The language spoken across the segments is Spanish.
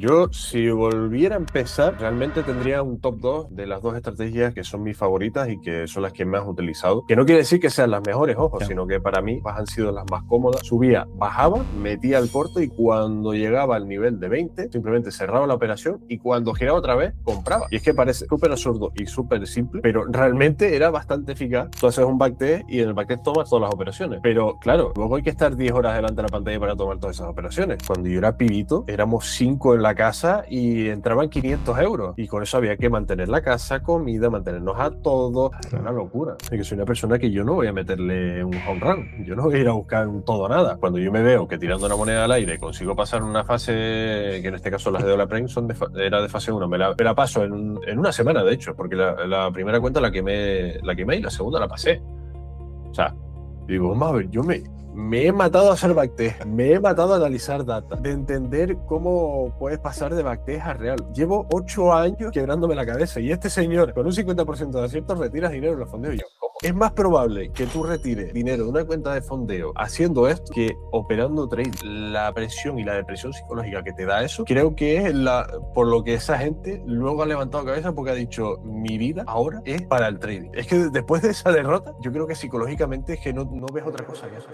Yo, si volviera a empezar, realmente tendría un top 2 de las dos estrategias que son mis favoritas y que son las que más he utilizado. Que no quiere decir que sean las mejores, ojo, Ya. sino que para mí han sido las más cómodas. Subía, bajaba, metía el corto y cuando llegaba al nivel de 20, simplemente cerraba la operación y cuando giraba otra vez, compraba. Y es que parece súper absurdo y súper simple, pero realmente era bastante eficaz. Tú haces un backtest y en el backtest tomas todas las operaciones. Pero claro, luego hay que estar 10 horas delante de la pantalla para tomar todas esas operaciones. Cuando yo era pibito, éramos 5 en la casa y entraban 500 euros. Y con eso había que mantener la casa, comida, mantenernos a todos. Era una locura. Es que soy una persona que yo no voy a meterle un home run. Yo no voy a ir a buscar un todo o nada. Cuando yo me veo que tirando una moneda al aire consigo pasar una fase, que en este caso las de Olaprem era de fase 1. Me la paso en una semana, de hecho, porque la primera cuenta la quemé y la segunda la pasé. O sea, digo, vamos a ver, me he matado a hacer backtest, me he matado a analizar data, de entender cómo puedes pasar de backtest a real. Llevo 8 años quebrándome la cabeza y este señor, con un 50% de aciertos, retiras dinero en los fondeos. Y yo, ¿cómo? Es más probable que tú retires dinero de una cuenta de fondeo haciendo esto que operando trade. La presión y la depresión psicológica que te da eso, creo que es por lo que esa gente luego ha levantado cabeza porque ha dicho, mi vida ahora es para el trading. Es que después de esa derrota, yo creo que psicológicamente es que no ves otra cosa que eso.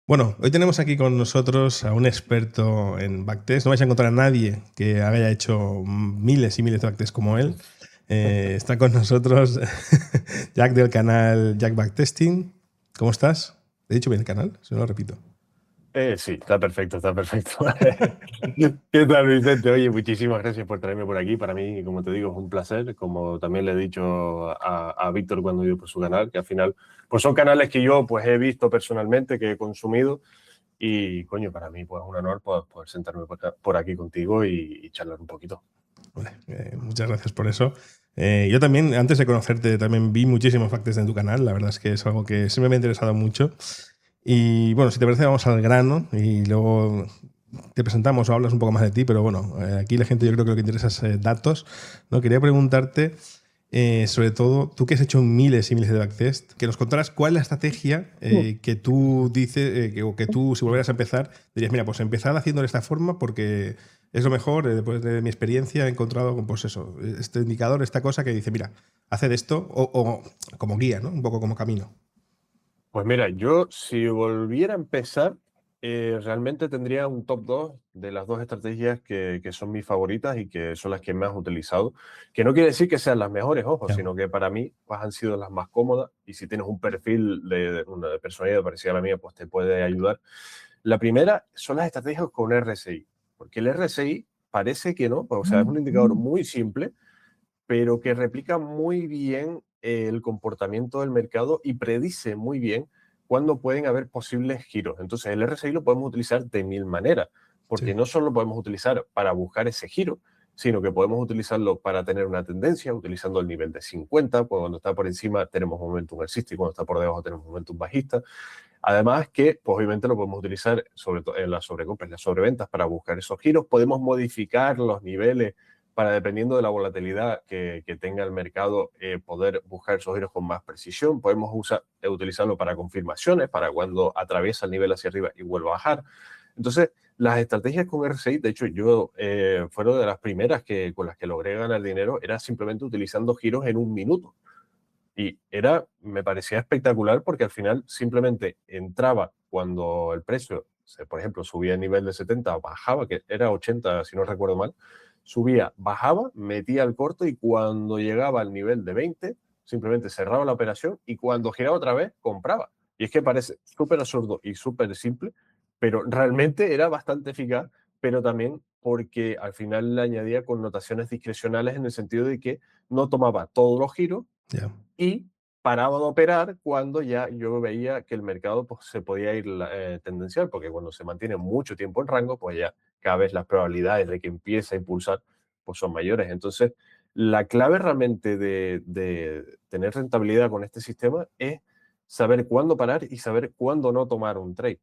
Bueno, hoy tenemos aquí con nosotros a un experto en backtest. No vais a encontrar a nadie que haya hecho miles y miles de backtests como él. Está con nosotros Jack del canal Jack Backtesting. ¿Cómo estás? ¿He dicho bien el canal? Se lo repito. Sí, está perfecto, está perfecto. ¿Qué tal, Vicente? Oye, muchísimas gracias por traerme por aquí. Para mí, como te digo, es un placer. Como también le he dicho a Víctor cuando dio por su canal, que al final pues son canales que yo pues he visto personalmente, que he consumido. Y, coño, para mí pues es un honor poder sentarme por aquí contigo y charlar un poquito. Vale, muchas gracias por eso. Yo también, antes de conocerte, también vi muchísimos backtests en tu canal. La verdad es que es algo que siempre me ha interesado mucho. Y bueno, si te parece, vamos al grano y luego te presentamos o hablas un poco más de ti, pero bueno, aquí la gente yo creo que lo que interesa es datos, ¿no? Quería preguntarte, sobre todo, tú que has hecho miles y miles de backtest, que nos contaras cuál es la estrategia que tú dices, o que tú, si volvieras a empezar, dirías, mira, pues empezar haciendo de esta forma porque es lo mejor, después de mi experiencia he encontrado, pues eso, este indicador, esta cosa que dice, mira, haced esto, o como guía, ¿no? Un poco como camino. Pues mira, yo si volviera a empezar, realmente tendría un top 2 de las dos estrategias que son mis favoritas y que son las que más he utilizado. Que no quiere decir que sean las mejores, ojo, Ya. sino que para mí pues, han sido las más cómodas y si tienes un perfil de una de personalidad parecida a la mía, pues te puede ayudar. La primera son las estrategias con RSI, porque el RSI parece que no, pues, o sea, es un indicador muy simple, pero que replica muy bien el comportamiento del mercado y predice muy bien cuándo pueden haber posibles giros. Entonces, el RSI lo podemos utilizar de mil maneras, Sí. porque no solo lo podemos utilizar para buscar ese giro, sino que podemos utilizarlo para tener una tendencia, utilizando el nivel de 50, pues cuando está por encima tenemos un momentum alcista y cuando está por debajo tenemos un momentum bajista. Además que, pues obviamente lo podemos utilizar sobre todo en las sobrecompras y las sobreventas para buscar esos giros. Podemos modificar los niveles para, dependiendo de la volatilidad que tenga el mercado, poder buscar esos giros con más precisión. Podemos utilizarlo para confirmaciones, para cuando atraviesa el nivel hacia arriba y vuelva a bajar. Entonces, las estrategias con RSI, de hecho, yo fueron de las primeras con las que logré ganar dinero, era simplemente utilizando giros en un minuto. Y me parecía espectacular porque al final simplemente entraba cuando el precio, por ejemplo, subía a nivel de 70, bajaba, que era 80 si no recuerdo mal, subía, bajaba, metía el corto y cuando llegaba al nivel de 20, simplemente cerraba la operación y cuando giraba otra vez, compraba. Y es que parece súper absurdo y súper simple, pero realmente era bastante eficaz, pero también porque al final le añadía connotaciones discrecionales en el sentido de que no tomaba todos los giros, Ya. y paraba de operar cuando ya yo veía que el mercado pues, se podía ir tendencial, porque cuando se mantiene mucho tiempo en rango, pues ya cada vez las probabilidades de que empiece a impulsar pues, son mayores. Entonces, la clave realmente de tener rentabilidad con este sistema es saber cuándo parar y saber cuándo no tomar un trade.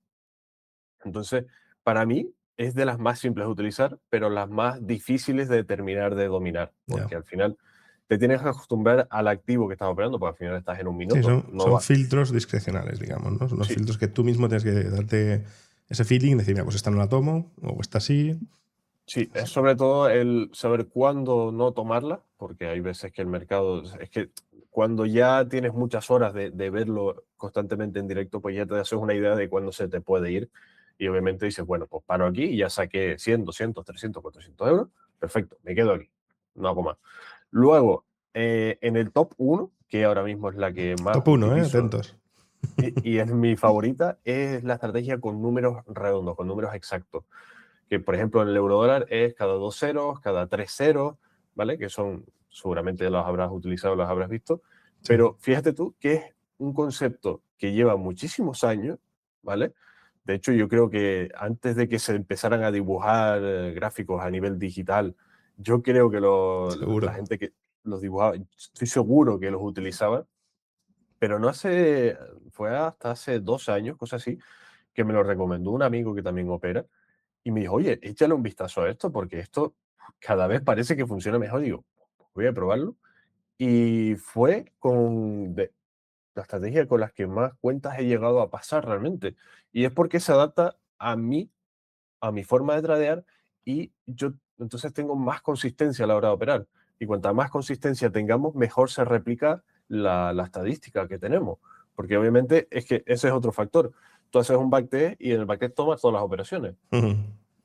Entonces, para mí es de las más simples de utilizar, pero las más difíciles de terminar de dominar, Ya. porque al final te tienes que acostumbrar al activo que estás operando, porque al final estás en un Sí, minuto. No son va. filtros discrecionales, digamos, ¿no? Son los Sí, filtros que tú mismo tienes que darte ese feeling, decir, mira, pues esta no la tomo, o esta sí. Sí, es sobre todo el saber cuándo no tomarla, porque hay veces que el mercado, es que cuando ya tienes muchas horas de verlo constantemente en directo, pues ya te haces una idea de cuándo se te puede ir. Y obviamente dices, bueno, pues paro aquí y ya saqué 100, 200, 300, 400 euros. Perfecto, me quedo aquí, no hago más. Luego, en el top uno, que ahora mismo es la que más Top 1, utilizo atentos. y es mi favorita, es la estrategia con números redondos, con números exactos. Que por ejemplo en el eurodólar es cada 2 ceros, cada 3 ceros, ¿vale? Que son, seguramente los habrás utilizado, los habrás visto. Sí. Pero fíjate tú que es un concepto que lleva muchísimos años, ¿vale? De hecho, yo creo que antes de que se empezaran a dibujar gráficos a nivel digital, yo creo que la Seguro. gente que los dibujaba, estoy seguro que los utilizaba, pero no hace, fue hasta hace 2 años, cosas así, que me lo recomendó un amigo que también opera y me dijo, oye, échale un vistazo a esto porque esto cada vez parece que funciona mejor. Digo, voy a probarlo. Y fue con la estrategia con las que más cuentas he llegado a pasar realmente. Y es porque se adapta a mí, a mi forma de tradear y yo entonces tengo más consistencia a la hora de operar. Y cuanta más consistencia tengamos, mejor se replica la estadística que tenemos. Porque obviamente es que ese es otro factor. Tú haces un backtest y en el backtest tomas todas las operaciones. Ujú.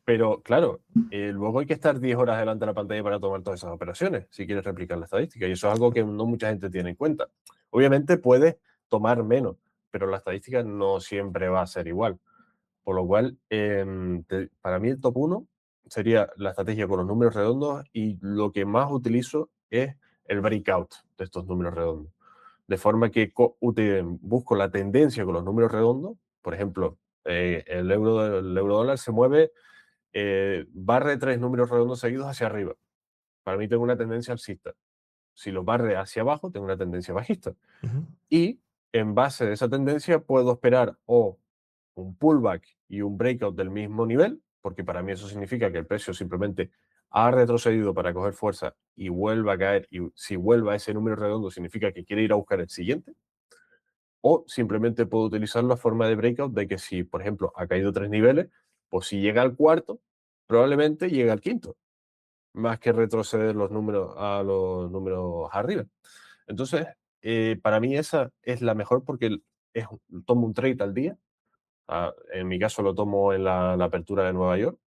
Pero claro, luego hay que estar 10 horas delante de la pantalla para tomar todas esas operaciones, si quieres replicar la estadística. Y eso es algo que no mucha gente tiene en cuenta. Obviamente puedes tomar menos, pero la estadística no siempre va a ser igual. Por lo cual, para mí el top uno sería la estrategia con los números redondos y lo que más utilizo es el breakout de estos números redondos. De forma que busco la tendencia con los números redondos. Por ejemplo, el euro dólar se mueve, barre 3 números redondos seguidos hacia arriba. Para mí tengo una tendencia alcista. Si los barre hacia abajo, tengo una tendencia bajista. Ujú. Y en base de esa tendencia puedo esperar o un pullback y un breakout del mismo nivel, porque para mí eso significa que el precio simplemente ha retrocedido para coger fuerza y vuelva a caer, y si vuelve a ese número redondo significa que quiere ir a buscar el siguiente, o simplemente puedo utilizar la forma de breakout de que si, por ejemplo, ha caído 3 niveles, pues si llega al cuarto, probablemente llegue al quinto, más que retroceder a los números arriba. Entonces, para mí esa es la mejor porque tomo un trade al día. En mi caso lo tomo en la apertura de Nueva York,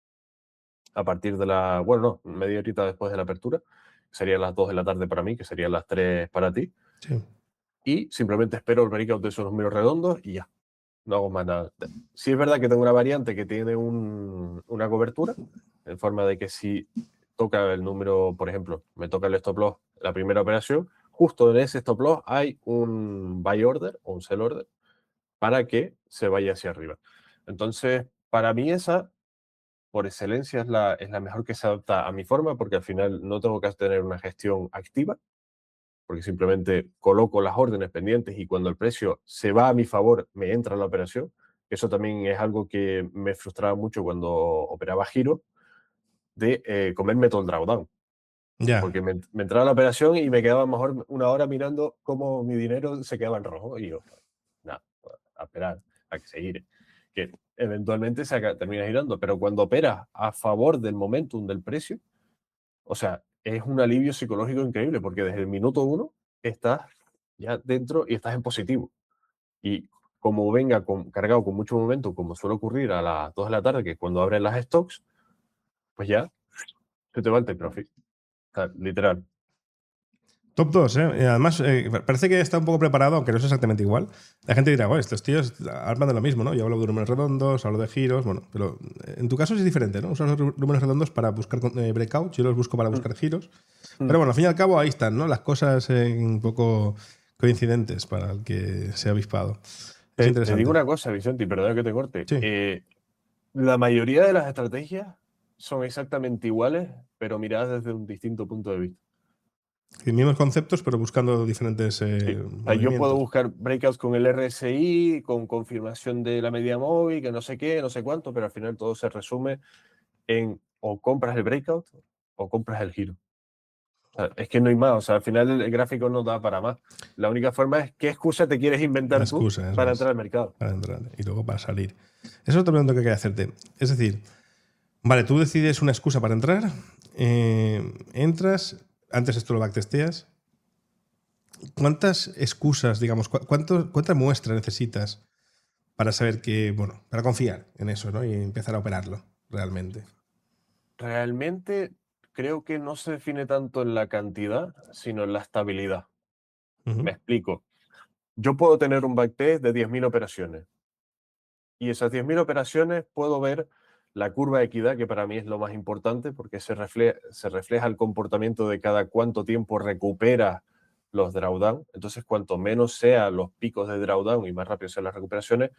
a partir de bueno, no, media horita después de la apertura, serían las 2 de la tarde para mí, que serían las 3 para ti, Sí. y simplemente espero el breakout de esos números redondos y ya, no hago más nada. Sí es verdad que tengo una variante que tiene una cobertura, en forma de que si toca el número, por ejemplo, me toca el stop loss, la primera operación, justo en ese stop loss hay un buy order o un sell order para que se vaya hacia arriba. Entonces, para mí esa, por excelencia, es la mejor que se adapta a mi forma, porque al final no tengo que tener una gestión activa, porque simplemente coloco las órdenes pendientes y cuando el precio se va a mi favor, me entra la operación. Eso también es algo que me frustraba mucho cuando operaba giro, de comerme todo el drawdown, Ya. porque me entraba la operación y me quedaba mejor una hora mirando cómo mi dinero se quedaba en rojo y yo, nada, a esperar, a que se gire. Que eventualmente termina girando, pero cuando operas a favor del momentum del precio, o sea, es un alivio psicológico increíble, porque desde el minuto uno estás ya dentro y estás en positivo. Y como venga cargado con mucho momentum, como suele ocurrir a las 2 de la tarde, que es cuando abren las stocks, pues ya se te va el take profit. O sea, literal. Top 2, ¿eh? Y además, parece que está un poco preparado, aunque no es exactamente igual. La gente dirá, bueno, estos tíos hablan de lo mismo, ¿no? Yo hablo de números redondos, hablo de giros, bueno, pero en tu caso es diferente, ¿no? Usas los números redondos para buscar breakouts, yo los busco para Mm, buscar giros. mm. Pero bueno, al fin y al cabo ahí están, ¿no? Las cosas un poco coincidentes para el que se ha avispado. Es Te digo interesante. una cosa, Vicente, y perdona que te corte. Sí. La mayoría de las estrategias son exactamente iguales, pero miradas desde un distinto punto de vista. Mismos conceptos, pero buscando diferentes Sí. O sea, yo puedo movimientos. buscar breakouts con el RSI, con confirmación de la media móvil, que no sé qué, no sé cuánto, pero al final todo se resume en o compras el breakout o compras el giro. sea, es que no hay más. O sea, al final el gráfico no da para más. La única forma es qué excusa te quieres La inventar tú excusa, eso para es, entrar al mercado. para entrar y luego para salir. Eso es otra pregunta que quería hacerte. Es decir, vale, tú decides una excusa para entrar, entras, antes esto lo backtesteas. ¿Cuántas excusas, digamos, cuánta muestra necesitas para saber que, bueno, para confiar en eso, ¿no? Y empezar a operarlo realmente? Realmente creo que no se define tanto en la cantidad, sino en la estabilidad. Me Ujú. explico. Yo puedo tener un backtest de 10.000 operaciones y esas 10.000 operaciones puedo ver la curva de equidad, que para mí es lo más importante porque se refleja el comportamiento de cada cuánto tiempo recupera los drawdown. Entonces, cuanto menos sean los picos de drawdown y más rápido sean las recuperaciones,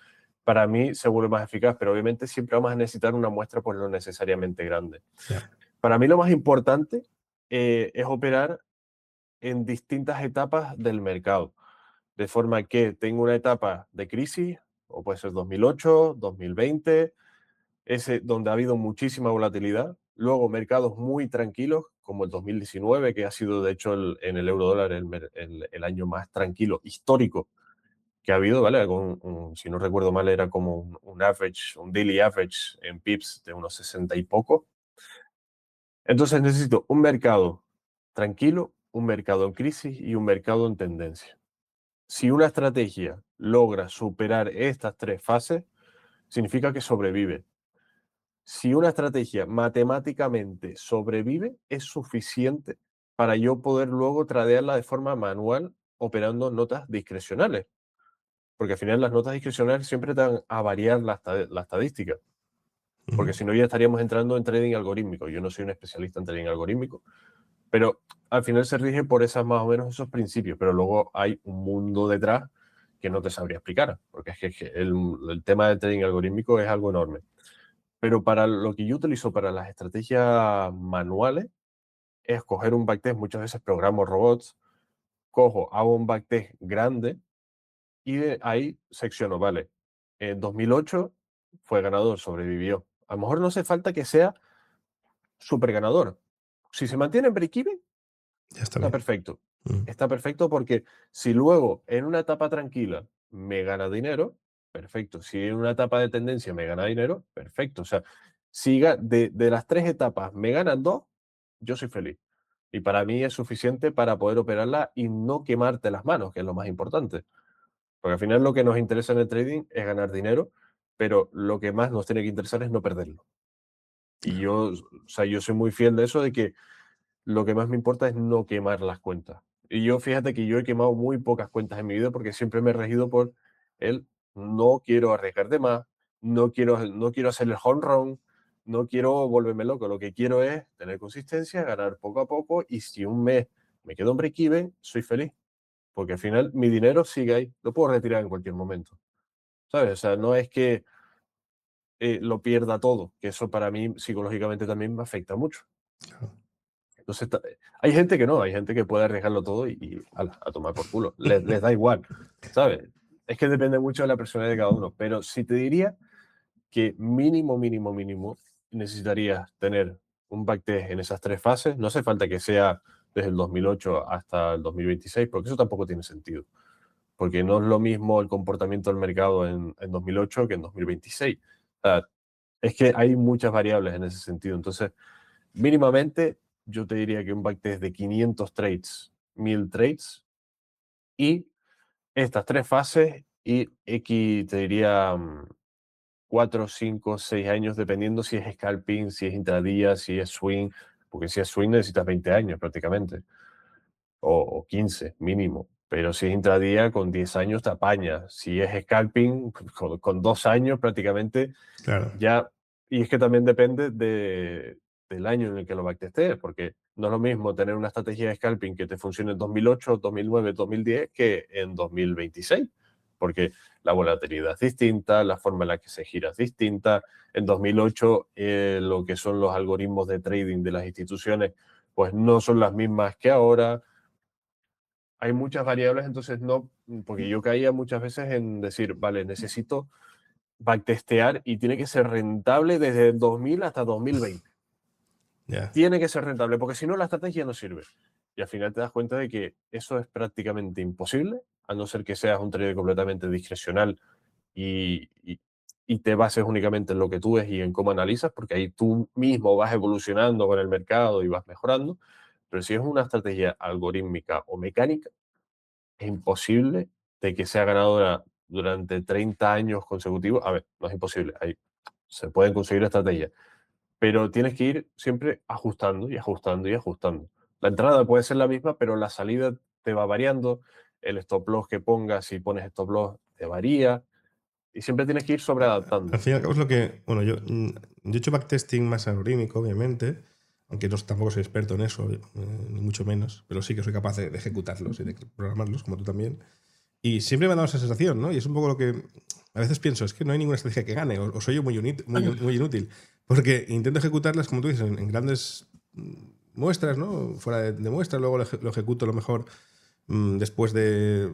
para mí se vuelve más eficaz, pero obviamente siempre vamos a necesitar una muestra pues no necesariamente grande. Ya. Para mí lo más importante es operar en distintas etapas del mercado, de forma que tengo una etapa de crisis, o puede ser 2008, 2020, ese donde ha habido muchísima volatilidad, luego mercados muy tranquilos, como el 2019, que ha sido de hecho en el euro dólar el año más tranquilo histórico que ha habido, ¿vale? Si no recuerdo mal, era como un average, un daily average en pips de unos 60 y poco. Entonces necesito un mercado tranquilo, un mercado en crisis y un mercado en tendencia. Si una estrategia logra superar estas tres fases, significa que sobrevive. Si una estrategia matemáticamente sobrevive, es suficiente para yo poder luego tradearla de forma manual operando notas discrecionales. Porque al final las notas discrecionales siempre te van a variar la estadística. Ujú. Porque si no ya estaríamos entrando en trading algorítmico. Yo no soy un especialista en trading algorítmico, pero al final se rige por esas más o menos esos principios, pero luego hay un mundo detrás que no te sabría explicar, porque es que el tema del trading algorítmico es algo enorme. Pero para lo que yo utilizo para las estrategias manuales es coger un backtest, muchas veces programo robots, cojo, hago un backtest grande y de ahí secciono, vale, en 2008 fue ganador, sobrevivió. A lo mejor no hace falta que sea súper ganador. Si se mantiene en break-even, Ya está está bien. perfecto. Mm. Está perfecto porque si luego en una etapa tranquila me gana dinero, perfecto. Si en una etapa de tendencia me gana dinero, perfecto. O sea, si de las tres etapas me ganan dos, yo soy feliz. Y para mí es suficiente para poder operarla y no quemarte las manos, que es lo más importante. Porque al final lo que nos interesa en el trading es ganar dinero, pero lo que más nos tiene que interesar es no perderlo. Y yo, o sea, yo soy muy fiel de eso, de que lo que más me importa es no quemar las cuentas. Y yo fíjate que yo he quemado muy pocas cuentas en mi vida porque siempre me he regido por el no quiero arriesgar de más, no quiero hacer el home run, no quiero volverme loco. Lo que quiero es tener consistencia, ganar poco a poco y si un mes me quedo en break-even, soy feliz. Porque al final mi dinero sigue ahí, lo puedo retirar en cualquier momento. ¿Sabes? O sea, no es que lo pierda todo, que eso para mí psicológicamente también me afecta mucho. Claro. Entonces, hay gente que no, hay gente que puede arriesgarlo todo y ala, a tomar por culo. Les da igual, ¿sabes? Es que depende mucho de la personalidad de cada uno. Pero si te diría que mínimo, mínimo, mínimo, necesitarías tener un backtest en esas tres fases. No hace falta que sea desde el 2008 hasta el 2026, porque eso tampoco tiene sentido. Porque no es lo mismo el comportamiento del mercado en 2008 que en 2026. O sea, es que hay muchas variables en ese sentido. Entonces, mínimamente, yo te diría que un backtest de 500 trades, 1000 trades y estas tres fases y X, te diría 4, 5, 6 años, dependiendo si es scalping, si es intradía, si es swing, porque si es swing necesitas 20 años prácticamente, o 15 mínimo. Pero si es intradía, con 10 años te apaña. Si es scalping, con 2 años prácticamente Claro. ya, y es que también depende del año en el que lo backtestees, porque no es lo mismo tener una estrategia de scalping que te funcione en 2008, 2009, 2010 que en 2026, porque la volatilidad es distinta, la forma en la que se gira es distinta. En 2008, lo que son los algoritmos de trading de las instituciones, pues no son las mismas que ahora. Hay muchas variables, entonces no, porque yo caía muchas veces en decir, vale, necesito backtestear y tiene que ser rentable desde el 2000 hasta 2020. Ya. Tiene que ser rentable, porque si no la estrategia no sirve. Y al final te das cuenta de que eso es prácticamente imposible, a no ser que seas un trader completamente discrecional y, y- y te bases únicamente en lo que tú ves y en cómo analizas, porque ahí tú mismo vas evolucionando con el mercado y vas mejorando. Pero si es una estrategia algorítmica o mecánica, es imposible de que sea ganadora durante 30 años consecutivos. A ver, no es imposible, ahí se pueden conseguir estrategias, pero tienes que ir siempre ajustando y ajustando y ajustando. La entrada puede ser la misma, pero la salida te va variando, el stop loss que pongas, si pones stop loss, te varía, y siempre tienes que ir Al sobreadaptando. fin y al cabo es lo que. Bueno, yo he hecho backtesting más algorítmico, obviamente, aunque no, tampoco soy experto en eso, ni mucho menos, pero sí que soy capaz de ejecutarlos y de programarlos, como tú también. Y siempre me ha dado esa sensación, ¿no? Y es un poco lo que a veces pienso, es que no hay ninguna estrategia que gane, o soy yo muy inútil, porque intento ejecutarlas, como tú dices, en grandes muestras, ¿no? Fuera de muestra, luego lo ejecuto a lo mejor después de,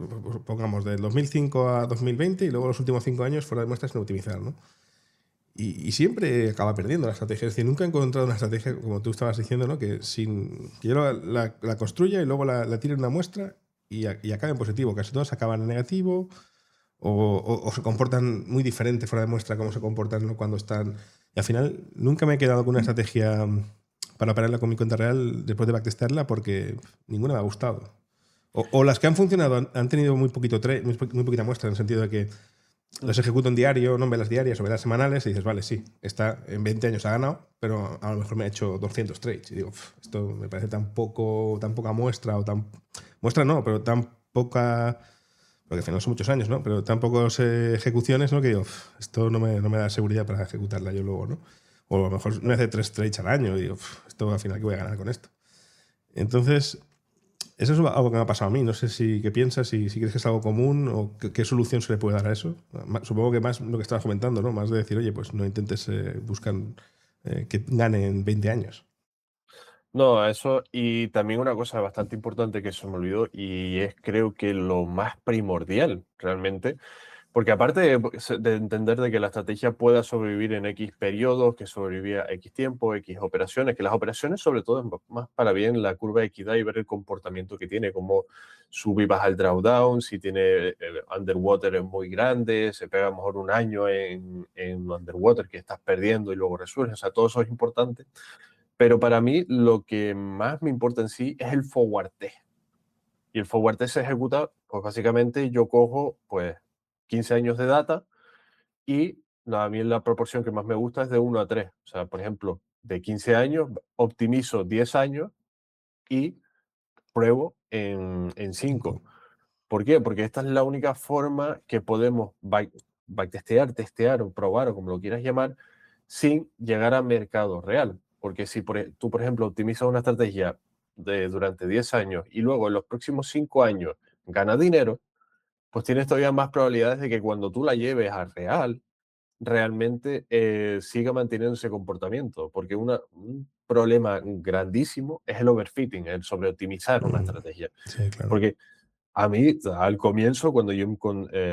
pongamos, del 2005 a 2020 y luego los últimos 5 años fuera de muestras sin optimizar, ¿no? Y siempre acaba perdiendo la estrategia. Es decir, nunca he encontrado una estrategia, como tú estabas diciendo, ¿no? Que yo la construya y luego la tire en una muestra y acabe en positivo. Casi todos acaban en negativo o se comportan muy diferente fuera de muestra como se comportan, ¿no? Cuando están. Y al final nunca me he quedado con una estrategia para operarla con mi cuenta real después de backtestarla porque ninguna me ha gustado. O las que han funcionado han tenido muy poquita muestra, en el sentido de que los ejecuto en diario, no en velas diarias o velas semanales, y dices, vale, sí, está en 20 años ha ganado, pero a lo mejor me ha hecho 200 trades. Y digo, esto me parece tan poca muestra, o tan. Muestra no, pero tan poca. Porque al final son muchos años, ¿no? Pero tan pocas ejecuciones, ¿no? Que digo, esto no me da seguridad para ejecutarla yo luego, ¿no? O a lo mejor me hace 3 trades al año y digo, esto al final, ¿qué voy a ganar con esto? Entonces, eso es algo que me ha pasado a mí. No sé qué piensas, si crees que es algo común o qué solución se le puede dar a eso. Supongo que más lo que estabas comentando, ¿no? Más de decir, oye, pues no intentes buscar que gane en 20 años. No, eso, y también una cosa bastante importante que se me olvidó, y es creo que lo más primordial realmente. Porque aparte de entender de que la estrategia pueda sobrevivir en X periodos, que sobreviva X tiempo, X operaciones, que las operaciones sobre todo es más para bien la curva de equidad y ver el comportamiento que tiene, como sube y baja el drawdown, si tiene el underwater es muy grande, se pega a lo mejor un año en underwater que estás perdiendo y luego resurge, o sea, todo eso es importante. Pero para mí lo que más me importa en sí es el forward test. Y el forward test se ejecuta, pues básicamente yo cojo pues 15 años de data y a mí la proporción que más me gusta es de 1 a 3. O sea, por ejemplo, de 15 años optimizo 10 años y pruebo en 5. 5. ¿Por qué? Porque esta es la única forma que podemos backtestear, testear o probar o como lo quieras llamar sin llegar a mercado real. Porque si tú, por ejemplo, optimizas una estrategia durante 10 años y luego en los próximos 5 años ganas dinero, pues tienes todavía más probabilidades de que cuando tú la lleves a real, realmente siga manteniendo ese comportamiento, porque un problema grandísimo es el overfitting, el sobreoptimizar una estrategia. Sí, claro. Porque a mí, al comienzo, cuando yo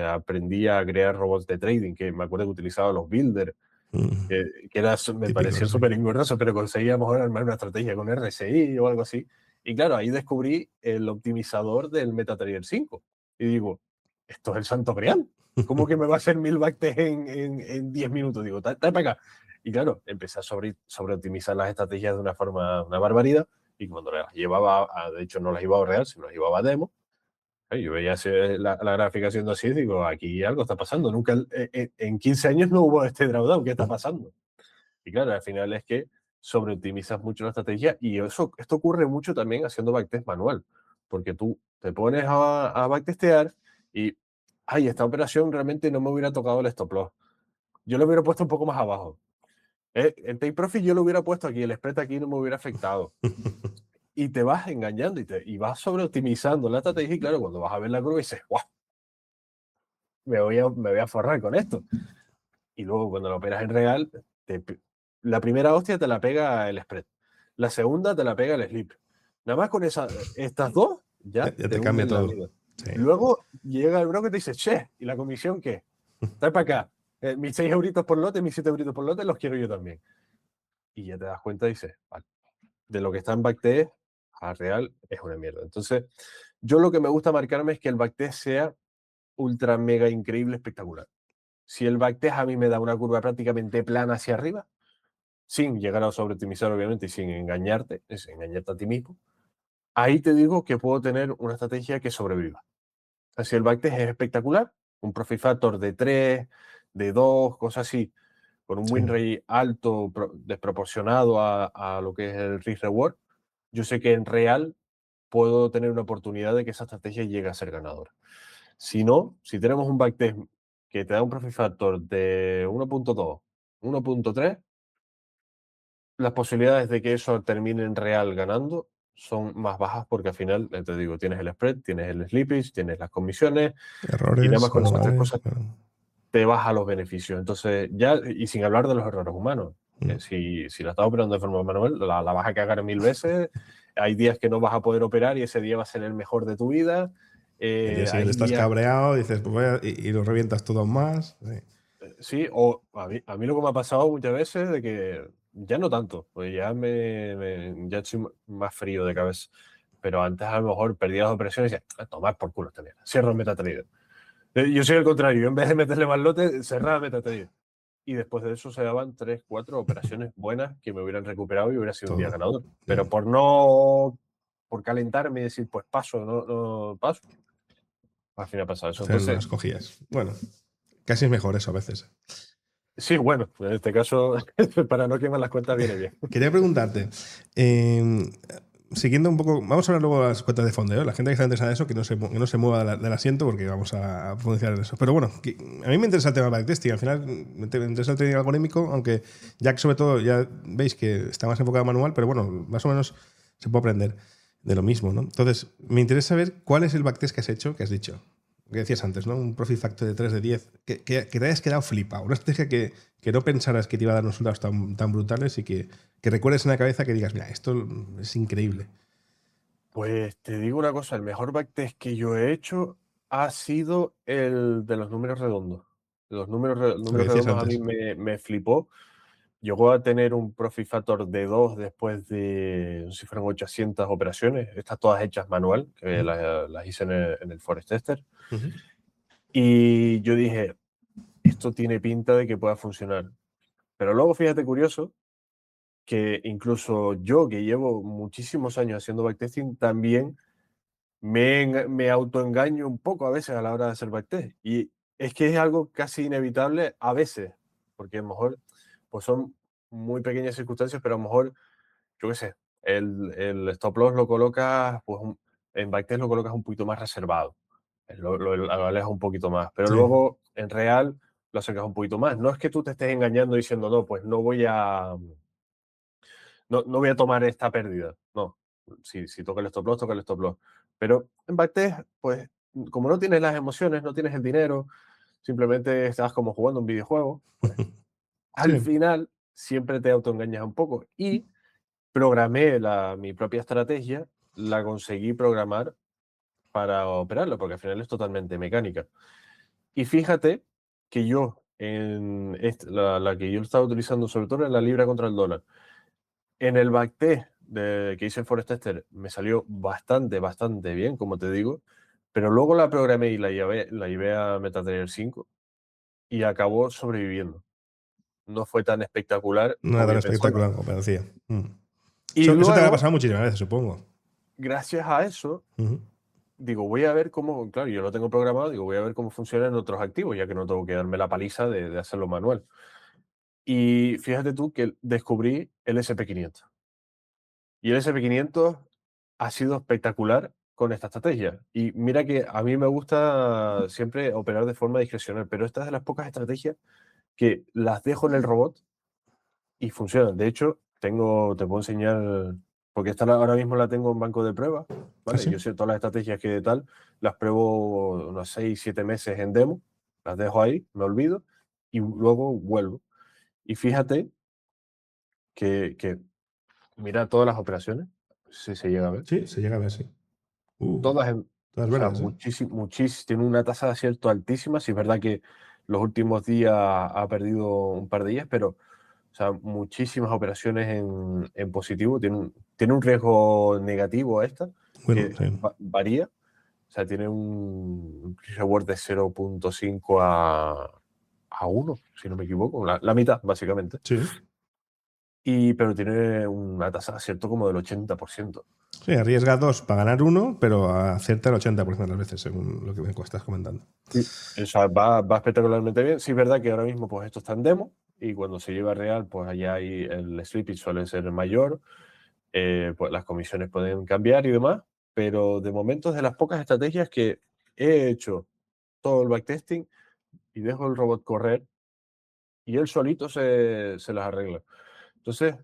aprendí a crear robots de trading, que me acuerdo que utilizaba los builders, Mm, que era, me Típico, parecía sí. súper engorroso, pero conseguía mejor armar una estrategia con RSI o algo así. Y claro, ahí descubrí el optimizador del MetaTrader 5. Y digo, esto es el santo grial. ¿Cómo que me va a hacer 1000 backtes en 10 minutos? Digo, trae para acá. Y claro, empecé a sobreoptimizar las estrategias de una forma, una barbaridad. Y cuando las llevaba, de hecho no las llevaba a real, sino las llevaba a demo, yo veía la gráfica siendo así, digo, aquí algo está pasando. Nunca, en 15 años no hubo este drawdown, ¿qué está pasando? Y claro, al final es que sobreoptimizas mucho la estrategia y esto ocurre mucho también haciendo backtest manual, porque tú te pones a backtestear y, ay, esta operación realmente no me hubiera tocado el stop loss. Yo lo hubiera puesto un poco más abajo. El take profit yo lo hubiera puesto aquí, el spread aquí no me hubiera afectado. Y te vas engañando y vas sobreoptimizando la estrategia y claro, cuando vas a ver la curva dices, ¡guau! Me voy a forrar con esto. Y luego cuando lo operas en real, te la primera hostia te la pega el spread. La segunda te la pega el slip. Nada más con estas dos, ya Ya te te cambia hunden la todo. vida. Sí. Luego llega el bro que te dice, che, ¿y la comisión qué? Trae para acá. Mis 6 euritos por lote, mis 7 euritos por lote, los quiero yo también. Y ya te das cuenta y dices, vale, de lo que está en Backtest, a real es una mierda. Entonces, yo lo que me gusta marcarme es que el backtest sea ultra mega increíble, espectacular. Si el backtest a mí me da una curva prácticamente plana hacia arriba, sin llegar a sobreoptimizar obviamente y sin engañarte, es engañarte a ti mismo, ahí te digo que puedo tener una estrategia que sobreviva. O sea, si el backtest es espectacular, un profit factor de 3, de 2, cosas así, con un win Sí, rate alto, desproporcionado a lo que es el risk reward, yo sé que en real puedo tener una oportunidad de que esa estrategia llegue a ser ganadora. Si no, si tenemos un backtest que te da un profit factor de 1.2, 1.3, las posibilidades de que eso termine en real ganando son más bajas porque al final, te digo, tienes el spread, tienes el slippage, tienes las comisiones y nada más errores con esas tres manuales, cosas claro. te baja los beneficios. Entonces, ya, y sin hablar de los errores humanos, Mm. si la estás operando de forma manual, la vas a cagar 1000 veces. Hay días que no vas a poder operar y ese día va a ser el mejor de tu vida. El día siguiente Hay estás días, cabreado, dices, pues y lo revientas todo aún más. Sí. sí, o a mí lo que me ha pasado muchas veces de que ya no tanto, pues ya ya estoy más frío de cabeza. Pero antes a lo mejor perdía las operaciones y decía, a tomar por culo esta mierda, cierro el MetaTrader. Yo soy el contrario, yo en vez de meterle más lote, cerraba MetaTrader. Y después de eso se daban 3, 4 operaciones buenas que me hubieran recuperado y hubiera sido un día Todo. ganador. Sí. Pero por calentarme y decir, pues paso, no paso, al final ha pasado eso. Hacer Entonces, las cogías. Bueno, casi es mejor eso a veces. sí, bueno, en este caso, para no quemar las cuentas viene bien. Quería preguntarte, siguiendo un poco, vamos a hablar luego de las cuentas de fondeo. La gente que está interesada en eso, que no se mueva del asiento porque vamos a profundizar en eso. Pero bueno, a mí me interesa el tema del backtesting. Al final me interesa el trading algorítmico, aunque Jack sobre todo ya veis que está más enfocado en manual, pero bueno, más o menos se puede aprender de lo mismo, ¿no? Entonces, me interesa saber cuál es el backtest que has hecho, que has dicho. Que decías antes, ¿no? Un profit factor de 3 de 10. Que te hayas quedado flipado. Una estrategia que no pensaras que te iba a dar unos resultados tan brutales y que recuerdes en la cabeza que digas, mira, esto es increíble. Pues te digo una cosa, el mejor backtest que yo he hecho ha sido el de los números redondos. Lo que Números decías redondos a mí antes. me flipó. Llegó a tener un profit factor de 2 después de, no sé si fueron 800 operaciones, estas todas hechas manual, que Mm. las hice en el Forest Tester. Ujú. Y yo dije, esto tiene pinta de que pueda funcionar. Pero luego fíjate curioso que incluso yo, que llevo muchísimos años haciendo backtesting, también me autoengaño un poco a veces a la hora de hacer backtest. Y es que es algo casi inevitable a veces, porque a lo mejor pues son muy pequeñas circunstancias, pero a lo mejor, yo qué sé, el stop loss lo colocas, pues en backtest lo colocas un poquito más reservado, lo alejas un poquito más, pero Sí. luego en real lo acercas un poquito más. No es que tú te estés engañando diciendo, no, pues no voy a tomar esta pérdida. No, si toca el stop loss, toca el stop loss. Pero en backtest, pues como no tienes las emociones, no tienes el dinero, simplemente estás como jugando un videojuego, pues al Sí. final siempre te autoengañas un poco. Y programé mi propia estrategia, la conseguí programar para operarlo, porque al final es totalmente mecánica. Y fíjate que yo, la que yo estaba utilizando sobre todo en la libra contra el dólar, en el backtest que hice en Forest Tester me salió bastante bien, como te digo, pero luego la programé y la llevé a MetaTrader 5 y acabó sobreviviendo. No fue tan espectacular No era como tan yo pensaba. espectacular como parecía. Mm. Y Eso te habrá luego, pasado muchísimas veces, supongo. gracias a eso, Ujú. digo, voy a ver cómo, claro, yo lo tengo programado, digo, voy a ver cómo funciona en otros activos, ya que no tengo que darme la paliza de hacerlo manual. Y fíjate tú que descubrí el SP500. Y el SP500 ha sido espectacular con esta estrategia. Y mira que a mí me gusta siempre operar de forma discrecional, pero esta es de las pocas estrategias que las dejo en el robot y funcionan. De hecho, te puedo enseñar, porque ahora mismo la tengo en banco de pruebas, ¿Ah, ¿vale? sí? Yo sé todas las estrategias que tal, las pruebo unos 6 7 meses en demo, las dejo ahí, me olvido y luego vuelvo. Y fíjate que mira todas las operaciones, si se llega a ver. Sí, se llega a ver, sí. Todas, Todas o sea, verdes, ¿eh? tiene una tasa de acierto altísima. Sí, es verdad que los últimos días ha perdido un par de días, pero, o O sea, muchísimas operaciones en positivo. Tiene un riesgo negativo a esta, Bueno, que sí. varía. O sea, tiene un reward de 0.5 a 1, si no me equivoco. La mitad, básicamente. Sí. Pero tiene una tasa de acierto como del 80%. Sí, arriesga 2 para ganar 1, pero acierta el 80% de las veces, según lo que me estás comentando. Sí. O sea, va espectacularmente bien. Sí, es verdad que ahora mismo pues esto está en demo y cuando se lleva a real, pues allá hay el slippage suele ser mayor, pues las comisiones pueden cambiar y demás, pero de momento es de las pocas estrategias que he hecho todo el backtesting y dejo el robot correr y él solito se las arregla. Entonces,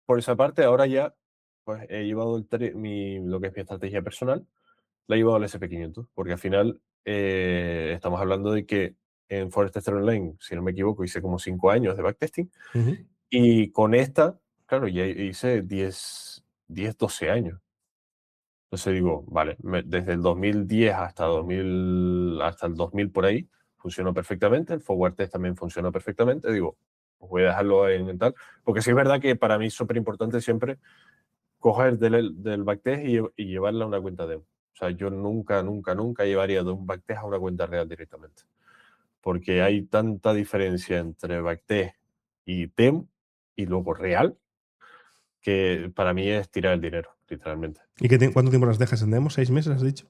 por esa parte, ahora ya pues he llevado lo que es mi estrategia personal, la he llevado al SP500, porque al final estamos hablando de que en Forest Tester Online, si no me equivoco, hice como 5 años de backtesting Ujú. y con esta, claro, ya hice 12 años. Entonces digo, vale, desde el 2010 hasta el 2000 por ahí, funcionó perfectamente. El forward test también funcionó perfectamente. Digo, pues voy a dejarlo en tal. Porque sí es verdad que para mí es súper importante siempre coger del backtest y llevarla a una cuenta demo. O sea, yo nunca, nunca, nunca llevaría de un backtest a una cuenta real directamente. Porque hay tanta diferencia entre backtest y demo y luego real que para mí es tirar el dinero, literalmente. ¿Y cuánto tiempo las dejas en demo? ¿6 meses, has dicho?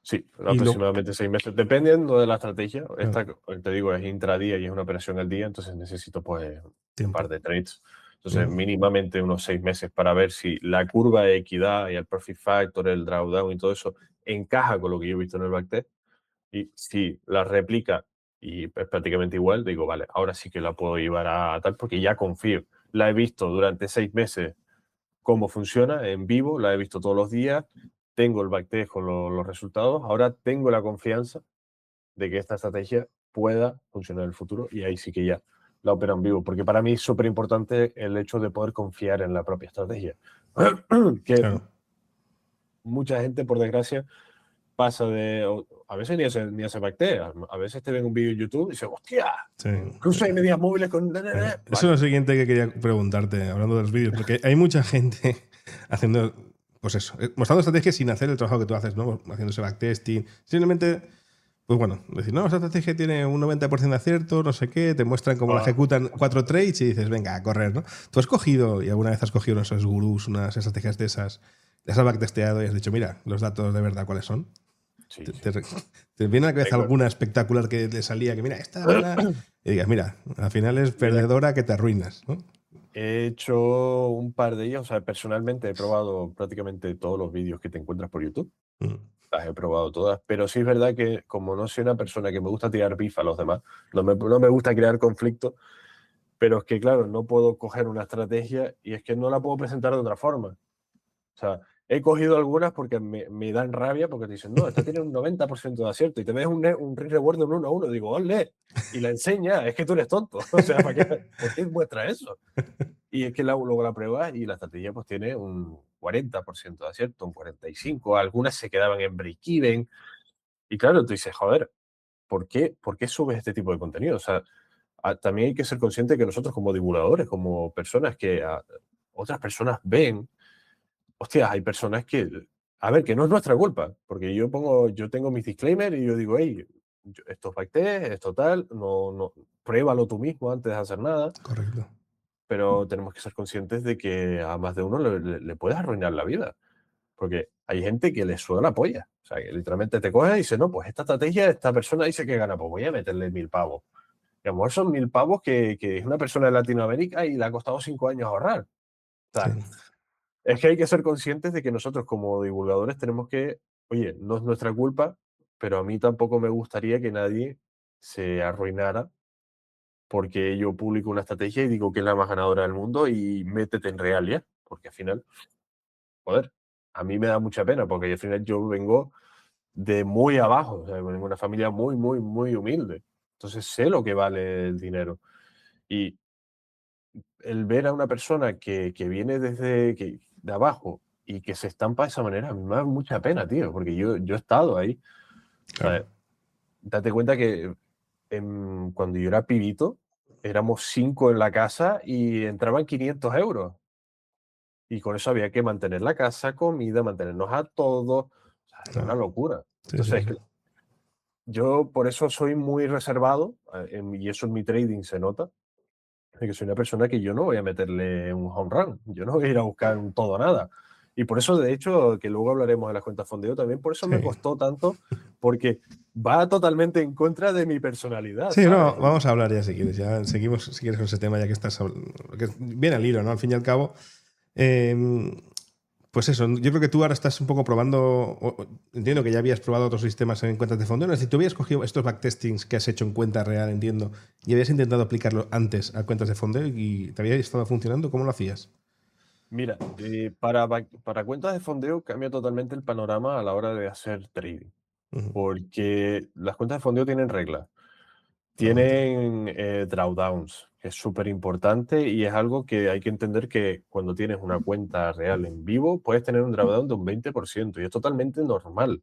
Sí, Y lo, aproximadamente 6 meses, dependiendo de la estrategia. claro, Esta, te digo, es intradía y es una operación al día, entonces necesito pues un par tiempo. de trades. Entonces, Ujú. mínimamente unos 6 meses para ver si la curva de equidad y el profit factor, el drawdown y todo eso encaja con lo que yo he visto en el backtest. Y si la replica y es prácticamente igual, digo, vale, ahora sí que la puedo llevar a tal porque ya confío. La he visto durante 6 meses cómo funciona en vivo, la he visto todos los días, tengo el backtest con los resultados, ahora tengo la confianza de que esta estrategia pueda funcionar en el futuro y ahí sí que ya la opero en vivo, porque para mí es súper importante el hecho de poder confiar en la propia estrategia. Que Claro. mucha gente, por desgracia, pasa a veces ni hace backtest, a veces te ven un vídeo en YouTube y dices, hostia, Sí. cruce medias móviles con... Eso es Vale. lo siguiente que quería preguntarte, hablando de los vídeos, porque hay mucha gente haciendo, pues eso, mostrando estrategias sin hacer el trabajo que tú haces, ¿no? Haciendo ese backtesting. Simplemente, pues bueno, decir, no, esa estrategia tiene un 90% de acierto, no sé qué, te muestran cómo la Ah, ejecutan 4 trades y dices, venga, a correr, ¿no? ¿Tú has cogido, y alguna vez has cogido esos gurús, unas estrategias de esas, las has backtesteado y has dicho, mira, los datos de verdad cuáles son? sí, ¿Te, sí. te, te viene a la cabeza Tengo- alguna espectacular que le salía que, mira, esta buena, y digas, mira, al final es Mira, perdedora que te arruinas, ¿no? he hecho un par de ellas, o sea, personalmente he probado prácticamente todos los vídeos que te encuentras por YouTube. Mm. Las he probado todas, pero sí es verdad que como no soy una persona que me gusta tirar bifa a los demás, no me gusta crear conflicto, pero es que, claro, no puedo coger una estrategia y es que no la puedo presentar de otra forma. O sea, he cogido algunas porque me dan rabia porque te dicen, no, esta tiene un 90% de acierto y te ves un reward de un 1 a 1. Digo, ole, y la enseña, es que tú eres tonto. O sea, ¿por qué muestra eso? Y es que luego la prueba y la estrategia pues tiene un 40% de acierto, un 45%, algunas se quedaban en break-even. Y claro, tú dices, joder, ¿por qué subes este tipo de contenido? O sea, también hay que ser consciente que nosotros como divulgadores, como personas que otras personas ven, hostia, hay personas que, a ver, que no es nuestra culpa, porque yo tengo mis disclaimers y yo digo, hey, esto es backtest, esto tal, no, pruébalo tú mismo antes de hacer nada, Correcto. pero tenemos que ser conscientes de que a más de uno le puedes arruinar la vida, porque hay gente que le suda la polla, o sea, que literalmente te coge y dice, no, pues esta estrategia, esta persona dice que gana, pues voy a meterle 1000 pavos. Y a lo mejor son 1000 pavos que es una persona de Latinoamérica y le ha costado 5 años ahorrar. O Sí, sea, es que hay que ser conscientes de que nosotros como divulgadores tenemos que, oye, no es nuestra culpa, pero a mí tampoco me gustaría que nadie se arruinara porque yo publico una estrategia y digo que es la más ganadora del mundo y métete en Realia, porque al final, joder, a mí me da mucha pena porque al final yo vengo de muy abajo, o sea, vengo de una familia muy, muy, muy humilde. Entonces sé lo que vale el dinero. Y el ver a una persona que viene de abajo y que se estampa de esa manera, a mí me da mucha pena, tío, porque yo he estado ahí. O claro. sea, date cuenta que cuando yo era pibito, éramos 5 en la casa y entraban 500 euros. Y con eso había que mantener la casa, comida, mantenernos a todos. O sea, era una Claro. locura. Sí, sí, Entonces, sí. yo por eso soy muy reservado, y eso en mi trading se nota, de que soy una persona que yo no voy a meterle un home run, yo no voy a ir a buscar un todo o nada. Y por eso, de hecho, que luego hablaremos de las cuentas fondeo también, por eso me Sí. costó tanto, porque va totalmente en contra de mi personalidad, Sí, no, ¿sabes? vamos a hablar ya si quieres. Ya seguimos si quieres con ese tema, ya que estás. Que viene al hilo, ¿no? Al fin y al cabo. eh, pues eso, yo creo que tú ahora estás un poco probando. Entiendo que ya habías probado otros sistemas en cuentas de fondo. Es decir, tú habías cogido estos backtestings que has hecho en cuenta real, entiendo, y habías intentado aplicarlo antes a cuentas de fondo y te había estado funcionando. ¿Cómo lo hacías? Mira, para cuentas de fondeo cambia totalmente el panorama a la hora de hacer trading, Ujú. porque las cuentas de fondeo tienen reglas. Normalmente. Tienen drawdowns, que es súper importante y es algo que hay que entender que cuando tienes una cuenta real en vivo, puedes tener un drawdown de un 20% y es totalmente normal.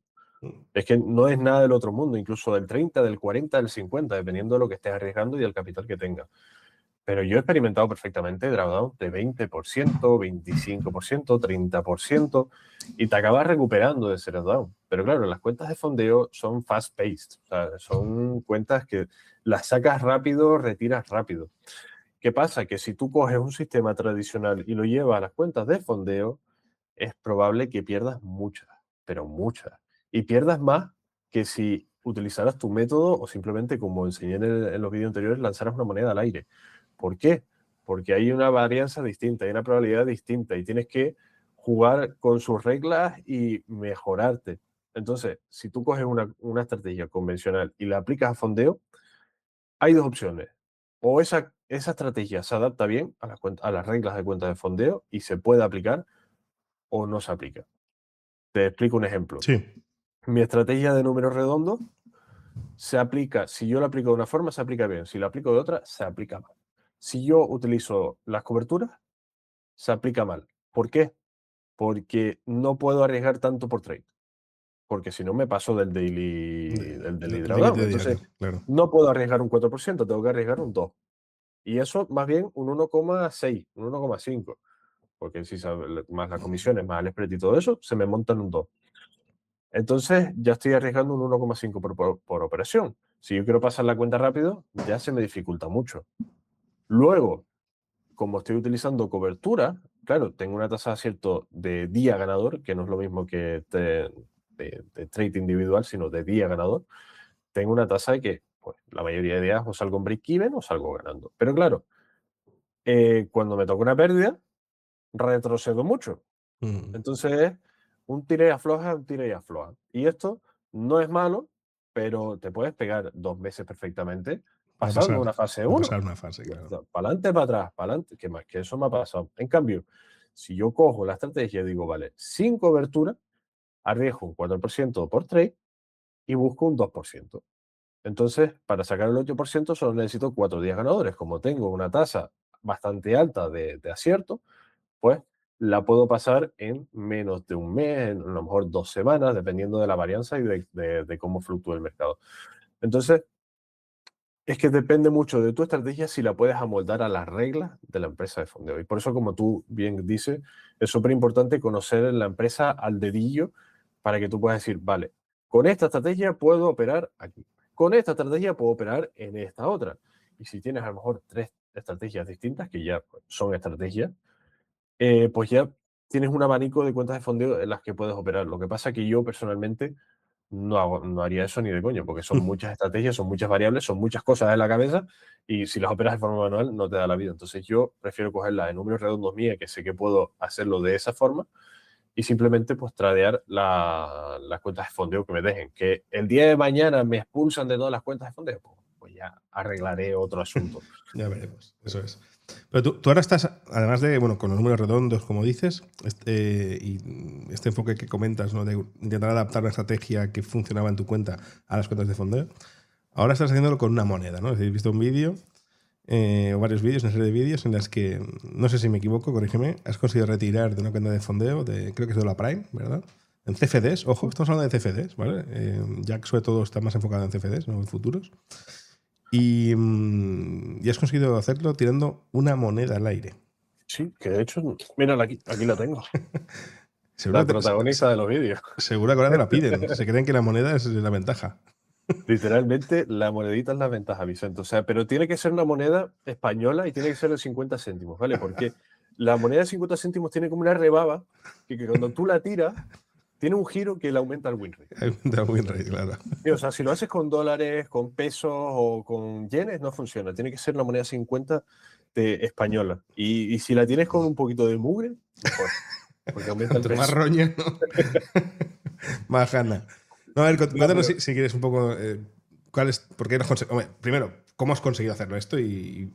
Es que no es nada del otro mundo, incluso del 30, del 40, del 50, dependiendo de lo que estés arriesgando y del capital que tengas. Pero yo he experimentado perfectamente drawdown de 20%, 25%, 30% y te acabas recuperando de ese drawdown. Pero claro, las cuentas de fondeo son fast-paced, o sea, son cuentas que las sacas rápido, retiras rápido. ¿Qué pasa? Que si tú coges un sistema tradicional y lo llevas a las cuentas de fondeo, es probable que pierdas muchas, pero muchas. Y pierdas más que si utilizaras tu método o simplemente, como enseñé en los vídeos anteriores, lanzaras una moneda al aire. ¿Por qué? Porque hay una varianza distinta, hay una probabilidad distinta y tienes que jugar con sus reglas y mejorarte. Entonces, si tú coges una estrategia convencional y la aplicas a fondeo, hay dos opciones. O esa estrategia se adapta bien a las reglas de cuenta de fondeo y se puede aplicar, o no se aplica. Te explico un ejemplo. Sí. Mi estrategia de números redondos se aplica, si yo la aplico de una forma, se aplica bien. Si la aplico de otra, se aplica mal. Si yo utilizo las coberturas, se aplica mal. ¿Por qué? Porque no puedo arriesgar tanto por trade. Porque si no me paso del daily El límite drawdown. de Entonces, diario, claro. no puedo arriesgar un 4%, tengo que arriesgar un 2%. Y eso más bien un 1,6, un 1,5. Porque si más las comisiones, más el spread y todo eso, se me montan un 2. Entonces ya estoy arriesgando un 1,5 por operación. Si yo quiero pasar la cuenta rápido, ya se me dificulta mucho. Luego, como estoy utilizando cobertura, claro, tengo una tasa de acierto de día ganador, que no es lo mismo que de trade individual, sino de día ganador. Tengo una tasa de que pues, la mayoría de días o salgo en break-even o salgo ganando. Pero claro, cuando me toca una pérdida, retrocedo mucho. Mm. Entonces es un tira y afloja, un tira y afloja. Y esto no es malo, pero te puedes pegar 2 meses perfectamente Va a pasando pasar. una fase Va a 1. pasar una fase, claro. Para adelante, para atrás, para adelante. Que más que eso me ha pasado. En cambio, si yo cojo la estrategia y digo, vale, sin cobertura, arriesgo un 4% por trade y busco un 2%. Entonces, para sacar el 8% solo necesito 4 días ganadores. Como tengo una tasa bastante alta de acierto, pues la puedo pasar en menos de un mes, en a lo mejor 2 semanas, dependiendo de la varianza y de cómo fluctúe el mercado. Entonces, es que depende mucho de tu estrategia si la puedes amoldar a las reglas de la empresa de fondeo. Y por eso, como tú bien dices, es súper importante conocer la empresa al dedillo para que tú puedas decir, vale, con esta estrategia puedo operar aquí. Con esta estrategia puedo operar en esta otra. Y si tienes a lo mejor 3 estrategias distintas, que ya son estrategias, pues ya tienes un abanico de cuentas de fondeo en las que puedes operar. Lo que pasa es que yo personalmente no haría eso ni de coño, porque son muchas estrategias, son muchas variables, son muchas cosas en la cabeza y si las operas de forma manual no te da la vida. Entonces yo prefiero cogerla de números redondos mía, que sé que puedo hacerlo de esa forma y simplemente pues tradear las cuentas de fondeo que me dejen. Que el día de mañana me expulsan de todas las cuentas de fondeo, pues ya arreglaré otro asunto. Ya veremos, eso es. Pero tú ahora estás, además de, bueno, con los números redondos, como dices, y este enfoque que comentas, ¿no? De intentar adaptar una estrategia que funcionaba en tu cuenta a las cuentas de fondeo, ahora estás haciéndolo con una moneda, ¿no? Es decir, he visto un vídeo, o varios vídeos, una serie de vídeos en las que, no sé si me equivoco, corrígeme, has conseguido retirar de una cuenta de fondeo, creo que es de la Prime, ¿verdad? En CFDs, ojo, estamos hablando de CFDs, ¿vale? Jack sobre todo está más enfocado en CFDs, no en futuros. Y has conseguido hacerlo tirando una moneda al aire. Sí, que de hecho, mira, aquí la tengo. Seguro La que protagonista de los vídeos. seguro que ahora te la piden. Se creen que la moneda es la ventaja. Literalmente, la monedita es la ventaja, Vicente. O sea, pero tiene que ser una moneda española y tiene que ser de 50 céntimos, ¿vale? Porque la moneda de 50 céntimos tiene como una rebaba que cuando tú la tiras, tiene un giro que le aumenta el win rate. Está muy rey, claro. Sí, o sea, si lo haces con dólares, con pesos o con yenes, no funciona. Tiene que ser una moneda 50 española. Y si la tienes con un poquito de mugre, mejor, porque aumenta el Cuanto más peso. roña, ¿no? Más gana. No, a ver, No, cuéntanos pero si quieres un poco cuál es, por qué primero, ¿cómo has conseguido hacerlo esto? Y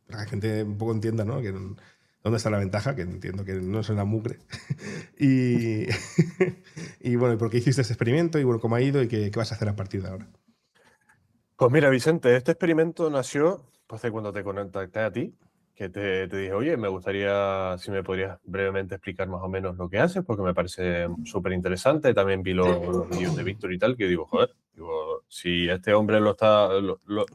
para que la gente un poco entienda, ¿no? Que, dónde está la ventaja, que entiendo que no es en la mugre. Y, y bueno, ¿y por qué hiciste este experimento? Y bueno, ¿cómo ha ido? ¿Y qué vas a hacer a partir de ahora? Pues mira, Vicente, este experimento nació pues, de cuando te contacté a ti, que te dije, oye, me gustaría si me podrías brevemente explicar más o menos lo que haces, porque me parece súper interesante. También vi los vídeos de Víctor y tal, que digo, joder, digo, si este hombre lo está,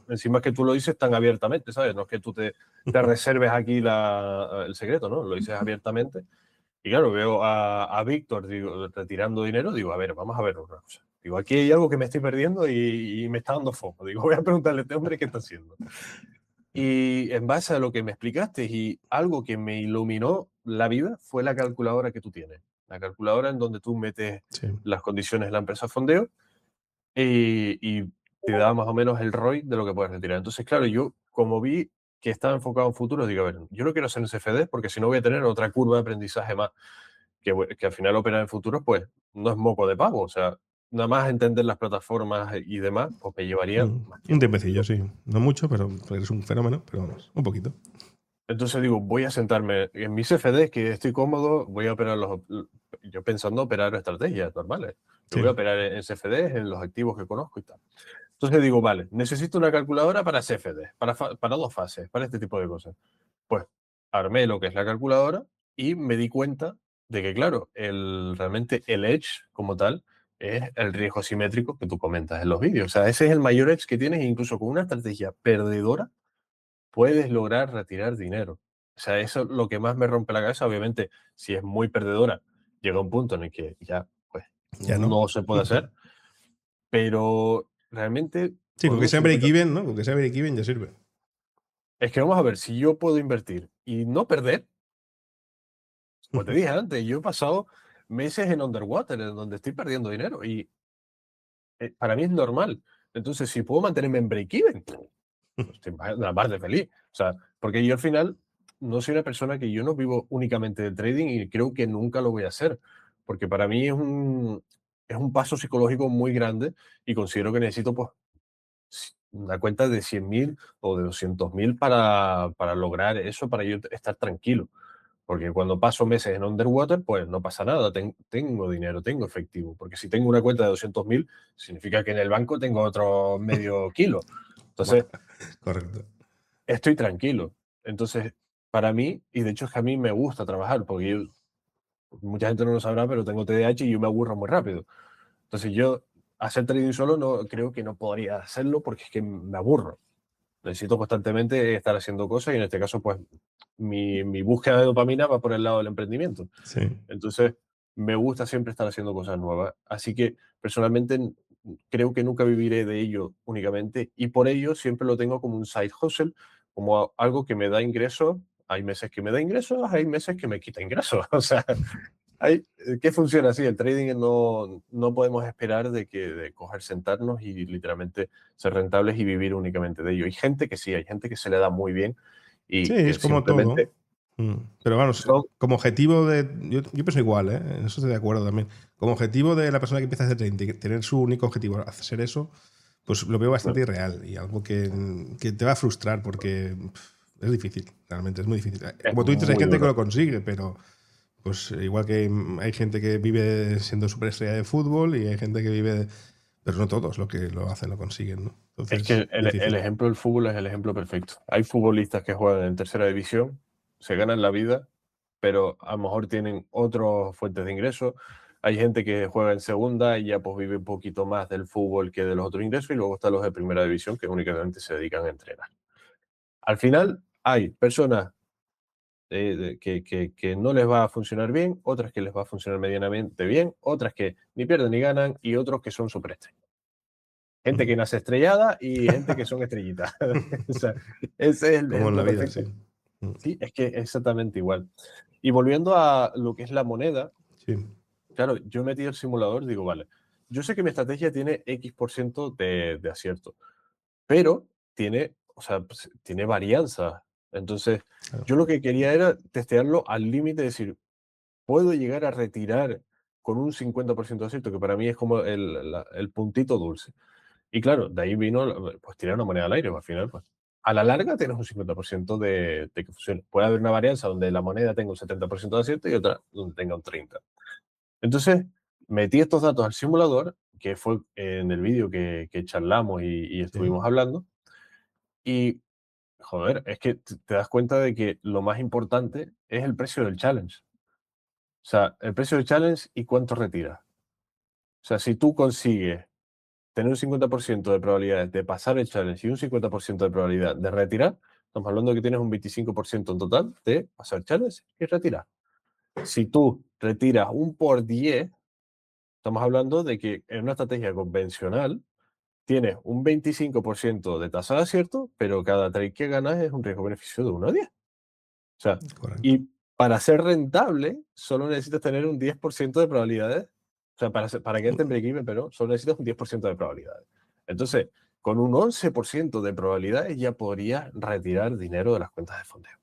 encima es que tú lo dices tan abiertamente, ¿sabes? No es que tú te reserves aquí el secreto, ¿no? Lo dices abiertamente. Y claro, veo a Víctor retirando dinero, digo, a ver, vamos a ver una cosa. Digo, aquí hay algo que me estoy perdiendo y me está dando foco. Digo, voy a preguntarle a este hombre qué está haciendo. Y en base a lo que me explicaste y algo que me iluminó la vida fue la calculadora que tú tienes. La calculadora en donde tú metes Sí. las condiciones de la empresa fondeo y te da más o menos el ROI de lo que puedes retirar. Entonces, claro, yo como vi que estaba enfocado en futuros, digo, a ver, yo no quiero hacer en CFD porque si no voy a tener otra curva de aprendizaje más que al final operar en futuros, pues no es moco de pavo. O sea, nada más entender las plataformas y demás, pues me llevaría más Un tiempo. tiempecillo, sí. No mucho, pero eres un fenómeno, pero vamos, un poquito. Entonces digo, voy a sentarme en mis CFDs, que estoy cómodo, voy a operar yo pensando operar estrategias normales. Yo Sí. voy a operar en CFDs, en los activos que conozco y tal. Entonces digo, vale, necesito una calculadora para CFDs, para dos fases, para este tipo de cosas. Pues armé lo que es la calculadora y me di cuenta de que, claro, realmente el edge como tal es el riesgo asimétrico que tú comentas en los vídeos. O sea, ese es el mayor edge que tienes e incluso con una estrategia perdedora puedes lograr retirar dinero. O sea, eso es lo que más me rompe la cabeza. Obviamente, si es muy perdedora, llega un punto en el que ya, pues, Ya no. no se puede hacer, pero realmente Sí, con que podemos sea simplemente. break-even, ¿no? Con que sea break-even ya sirve. Es que vamos a ver, si yo puedo invertir y no perder, como te dije antes, yo he pasado meses en underwater, en donde estoy perdiendo dinero y para mí es normal. Entonces, si puedo mantenerme en break-even, pues estoy la mar de feliz. O sea, porque yo al final no soy una persona que yo no vivo únicamente del trading y creo que nunca lo voy a hacer, porque para mí es un paso psicológico muy grande y considero que necesito pues una cuenta de 100.000 o de 200.000 para lograr eso, para yo estar tranquilo. Porque cuando paso meses en underwater, pues no pasa nada, tengo dinero, tengo efectivo. Porque si tengo una cuenta de 200.000, significa que en el banco tengo otro medio kilo. Bueno, Entonces, correcto. estoy tranquilo. Entonces, para mí, y de hecho es que a mí me gusta trabajar, porque mucha gente no lo sabrá, pero tengo TDAH y yo me aburro muy rápido. Entonces, yo hacer trading solo no creo que no podría hacerlo porque es que me aburro. Necesito constantemente estar haciendo cosas y en este caso, pues, mi búsqueda de dopamina va por el lado del emprendimiento. Sí. Entonces, me gusta siempre estar haciendo cosas nuevas. Así que, personalmente, creo que nunca viviré de ello únicamente y por ello siempre lo tengo como un side hustle, como algo que me da ingresos. Hay meses que me da ingresos, hay meses que me quita ingresos. O sea, ¿qué funciona así? El trading no podemos esperar de coger, sentarnos y literalmente ser rentables y vivir únicamente de ello. Hay gente que sí, hay gente que se le da muy bien Sí, y que es como simplemente todo. Pero vamos, son. como objetivo de. Yo pienso igual, ¿eh? En eso estoy de acuerdo también. Como objetivo de la persona que empieza a hacer trading, tener su único objetivo, hacer eso, pues lo veo bastante irreal y algo que te va a frustrar porque es difícil, realmente es muy difícil. Es Como tú dices, hay muy gente que duro. lo consigue, pero pues igual que hay gente que vive siendo superestrella de fútbol y hay gente que vive. Pero no todos lo que lo hacen lo consiguen, ¿no? Es que Entonces, el difícil. ejemplo del fútbol es el ejemplo perfecto. Hay futbolistas que juegan en tercera división, se ganan la vida, pero a lo mejor tienen otras fuentes de ingresos. Hay gente que juega en segunda y ya pues vive un poquito más del fútbol que de los otros ingresos, y luego están los de primera división que únicamente se dedican a entrenar. Al final hay personas que no les va a funcionar bien, otras que les va a funcionar medianamente bien, otras que ni pierden ni ganan y otros que son superestrellas. Gente que nace estrellada y gente que son estrellitas. O sea, ese es el Como en la ejemplo vida, perfecto. sí. Sí, es que es exactamente igual. Y volviendo a lo que es la moneda, Sí, claro, yo metí el simulador, digo, vale, yo sé que mi estrategia tiene X% de acierto, pero tiene, o sea, pues, tiene varianza. Entonces, claro. yo lo que quería era testearlo al límite, decir, puedo llegar a retirar con un 50% de acierto, que para mí es como el puntito dulce. Y claro, de ahí vino, pues tirar una moneda al aire, pues, al final, pues. A la larga tienes un 50% de que funcione. Puede haber una varianza donde la moneda tenga un 70% de acierto y otra donde tenga un 30%. Entonces, metí estos datos al simulador, que fue en el vídeo que charlamos y Sí, estuvimos hablando, y, joder, es que te das cuenta de que lo más importante es el precio del challenge. O sea, el precio del challenge y cuánto retiras. O sea, si tú consigues tener un 50% de probabilidades de pasar el challenge y un 50% de probabilidad de retirar, estamos hablando de que tienes un 25% en total de pasar el challenge y retirar. Si tú retiras un por 10, estamos hablando de que en una estrategia convencional tienes un 25% de tasa de acierto, pero cada trade que ganas es un riesgo-beneficio de 1 a 10. O sea, correcto. y para ser rentable, solo necesitas tener un 10% de probabilidades. O sea, para que entre en break-even, pero solo necesitas un 10% de probabilidades. Entonces, con un 11% de probabilidades ya podrías retirar dinero de las cuentas de fondeo.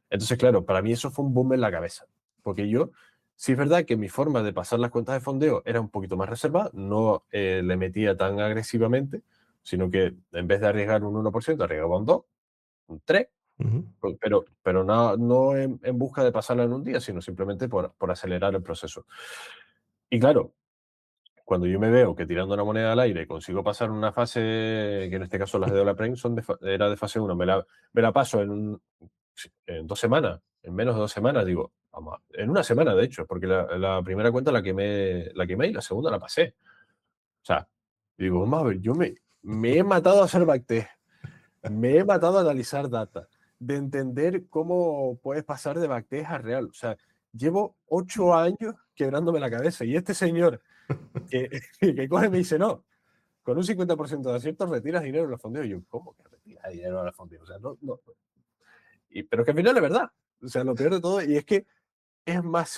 Entonces, claro, para mí eso fue un boom en la cabeza. Porque yo, sí es verdad que mi forma de pasar las cuentas de fondeo era un poquito más reservada, no le metía tan agresivamente, sino que en vez de arriesgar un 1%, arriesgaba un 2, un 3, Ujú. pero no en busca de pasarla en un día, sino simplemente por acelerar el proceso. Y claro, cuando yo me veo que tirando una moneda al aire consigo pasar una fase, que en este caso las de Dolaprime era de fase 1, me la paso en 2 semanas, en menos de 2 semanas, digo, vamos, en una semana de hecho, porque la primera cuenta la quemé y la segunda la pasé. O sea, digo, vamos a ver, yo me he matado a hacer backtest. Me he matado a analizar data, de entender cómo puedes pasar de backtest a real. O sea, llevo 8 años quebrándome la cabeza y este señor que, que coge y me dice, no, con un 50% de acierto retiras dinero en los fondeos. Y yo, ¿cómo que retiras dinero en los fondeos? O sea, no. Pero que al final es verdad. O sea, lo peor de todo, y es que es más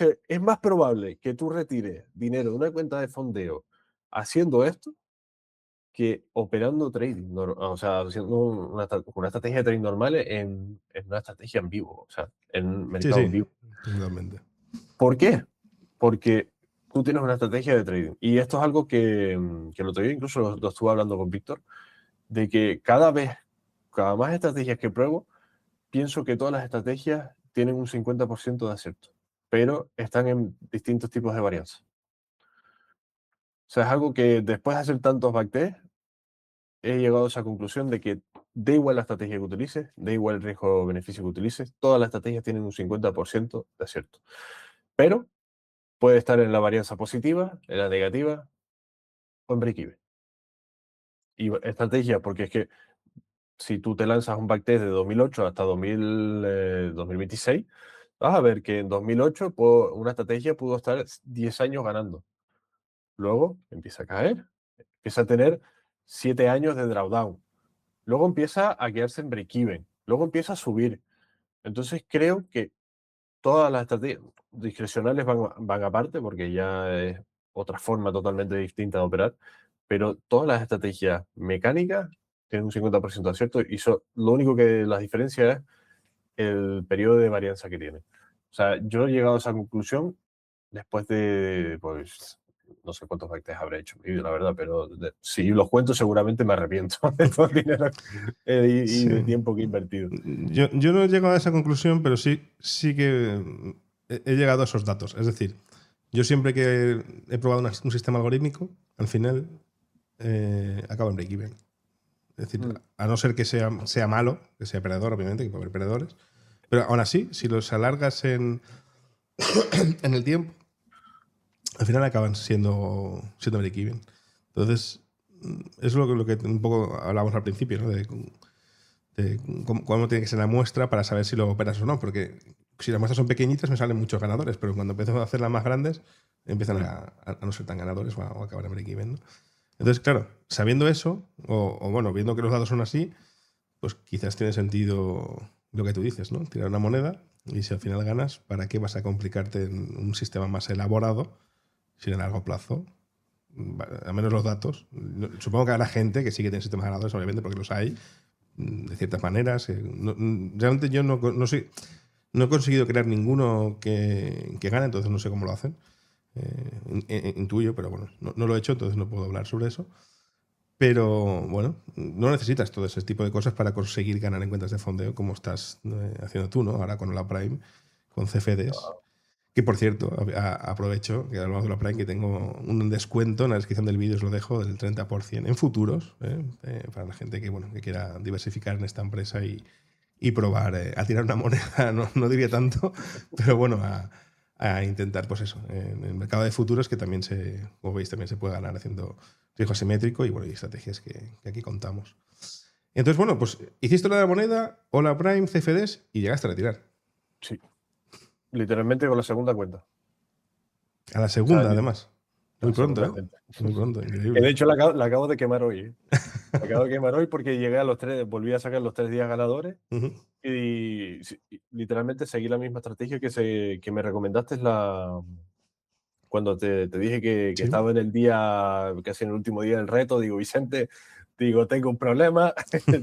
probable que tú retires dinero de una cuenta de fondeo haciendo esto que operando trading, o sea, haciendo una estrategia de trading normal en una estrategia en vivo, o sea, en un Sí, mercado en sí, vivo. totalmente. ¿Por qué? Porque tú tienes una estrategia de trading. Y esto es algo que el otro día incluso lo estuve hablando con Víctor, de que cada más estrategias que pruebo, pienso que todas las estrategias tienen un 50% de acierto, pero están en distintos tipos de varianza. O sea, es algo que después de hacer tantos backtests, he llegado a esa conclusión de que da igual la estrategia que utilices, da igual el riesgo o beneficio que utilices, todas las estrategias tienen un 50% de acierto. Pero puede estar en la varianza positiva, en la negativa o en break-even. Y estrategia, porque es que si tú te lanzas un backtest de 2008 hasta 2026, vas a ver que en 2008 una estrategia pudo estar 10 años ganando. Luego empieza a caer, empieza a tener 7 años de drawdown. Luego empieza a quedarse en break-even. Luego empieza a subir. Entonces creo que todas las estrategias discrecionales van aparte porque ya es otra forma totalmente distinta de operar, pero todas las estrategias mecánicas tienen un 50% de acierto y lo único que las diferencia es el periodo de varianza que tiene. O sea, yo he llegado a esa conclusión después de, pues, no sé cuántos backtests habré hecho en mi vida, la verdad, pero si los cuento seguramente me arrepiento de todo el dinero y Sí. de tiempo que he invertido. Yo no he llegado a esa conclusión, pero sí que he llegado a esos datos. Es decir, yo siempre que he probado un sistema algorítmico, al final acabo en break-even. Es decir, Mm. a no ser que sea malo, que sea perdedor, obviamente, que puede haber perdedores, pero aún así, si los alargas en el tiempo, al final acaban siendo break-even. Entonces, es lo que un poco hablábamos al principio, ¿no? De cómo tiene que ser la muestra para saber si lo operas o no. Porque si las muestras son pequeñitas me salen muchos ganadores, pero cuando empiezo a hacerlas más grandes empiezan a no ser tan ganadores o a acabar en break-even, ¿no? Entonces, claro, sabiendo eso, o bueno, viendo que los datos son así, pues quizás tiene sentido lo que tú dices, ¿no? Tirar una moneda y si al final ganas, ¿para qué vas a complicarte en un sistema más elaborado si a largo plazo, al menos los datos? Supongo que habrá gente que sí que tiene sistemas ganadores, obviamente, porque los hay, de ciertas maneras. Realmente yo no he conseguido crear ninguno que gane, entonces no sé cómo lo hacen. Intuyo, pero bueno, no lo he hecho, entonces no puedo hablar sobre eso. Pero bueno, no necesitas todo ese tipo de cosas para conseguir ganar en cuentas de fondeo como estás haciendo tú, ¿no? Ahora con la Prime, con CFDs. Que por cierto, aprovecho que hablamos de la Prime, que tengo un descuento en la descripción del vídeo, os lo dejo, del 30% en futuros, para la gente que, bueno, que quiera diversificar en esta empresa y probar a tirar una moneda, no diría tanto, pero bueno, a intentar, pues eso, en el mercado de futuros, que también como veis, también se puede ganar haciendo riesgo asimétrico y, bueno, y estrategias que aquí contamos. Entonces, bueno, pues hiciste la moneda, o la Prime, CFDs y llegaste a retirar. Sí. Literalmente con la segunda cuenta. A la segunda, O sea, además. Muy pronto, ¿eh? Muy pronto, increíble. De hecho, la acabo de quemar hoy. La acabo de quemar hoy porque llegué a los 3, volví a sacar los 3 días ganadores. Y literalmente seguí la misma estrategia que me recomendaste cuando te dije que Sí. estaba en el día, casi en el último día del reto. Digo, Vicente, digo, tengo un problema.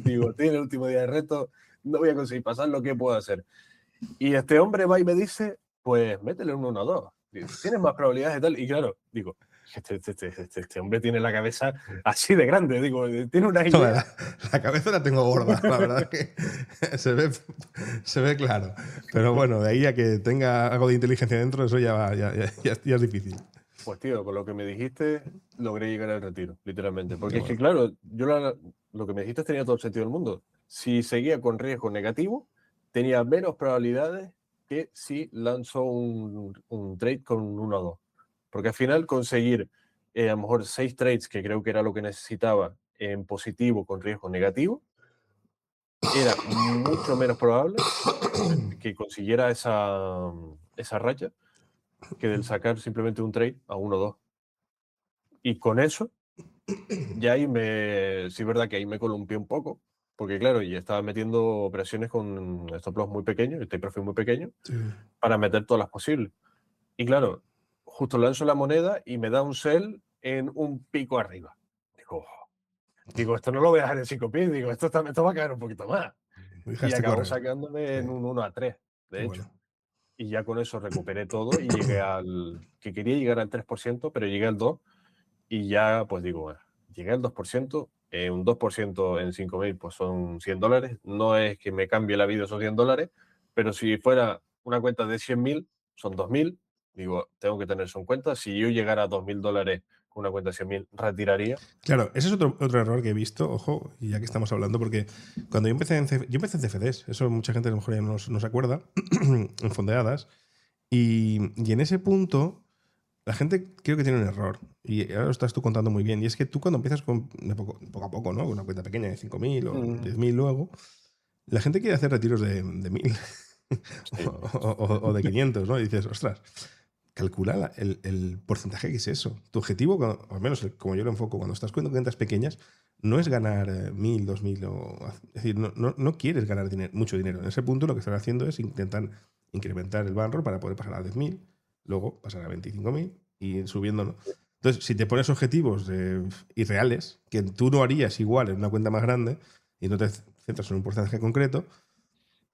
Digo, estoy en el último día del reto, no voy a conseguir pasar, lo que puedo hacer. Y este hombre va y me dice, pues métele un 1-2. Tienes más probabilidades de tal. Y claro, digo, este hombre tiene la cabeza así de grande. Digo, tiene una idea. La cabeza la tengo gorda, la verdad que se ve claro. Pero bueno, de ahí a que tenga algo de inteligencia dentro, eso ya es difícil. Pues tío, con lo que me dijiste, logré llegar al retiro, literalmente. Porque es que, claro, lo que me dijiste tenía todo el sentido del mundo. Si seguía con riesgo negativo, tenía menos probabilidades que si lanzó un trade con un 1-2. Porque al final conseguir a lo mejor 6 trades, que creo que era lo que necesitaba, en positivo con riesgo negativo, era mucho menos probable que consiguiera esa racha que del sacar simplemente un trade a 1-2. Y con eso, ya ahí sí es verdad que ahí me columpié un poco, porque claro, ya estaba metiendo operaciones con stop loss muy pequeños, take profit muy pequeño, para meter todas las posibles. Y claro, justo lanzo la moneda y me da un sell en un pico arriba. Digo, esto no lo voy a dejar en 5 pies, digo, esto va a caer un poquito más. Y acabó correr. sacándome en un 1-3, de Qué hecho. bueno. Y ya con eso recuperé todo y llegué que quería llegar al 3%, pero llegué al 2%. Y ya, pues digo, bueno, llegué al 2%, un 2% en 5.000, pues son $100. No es que me cambie la vida esos $100, pero si fuera una cuenta de 100.000, son 2.000. Digo, tengo que tener eso en cuenta. Si yo llegara a $2.000 con una cuenta de 100.000, retiraría. Claro, ese es otro error que he visto, ojo, y ya que estamos hablando, porque cuando yo empecé en CFDs, eso mucha gente a lo mejor ya no se acuerda, en fondeadas, y en ese punto la gente creo que tiene un error, y ahora lo estás tú contando muy bien, y es que tú cuando empiezas poco a poco, ¿no? Con una cuenta pequeña de 5.000 o 10.000 luego, la gente quiere hacer retiros de 1.000 Sí. o de 500, ¿no? Y dices, ostras, calcula el porcentaje que es eso. Tu objetivo, al menos como yo lo enfoco, cuando estás con cuentas pequeñas, no es ganar 1.000, 2.000, es decir, no quieres ganar mucho dinero. En ese punto lo que estás haciendo es intentar incrementar el banro para poder pasar a 10.000, luego pasar a 25.000 y ir subiéndolo. Entonces, si te pones objetivos irreales, que tú no harías igual en una cuenta más grande y no te centras en un porcentaje concreto,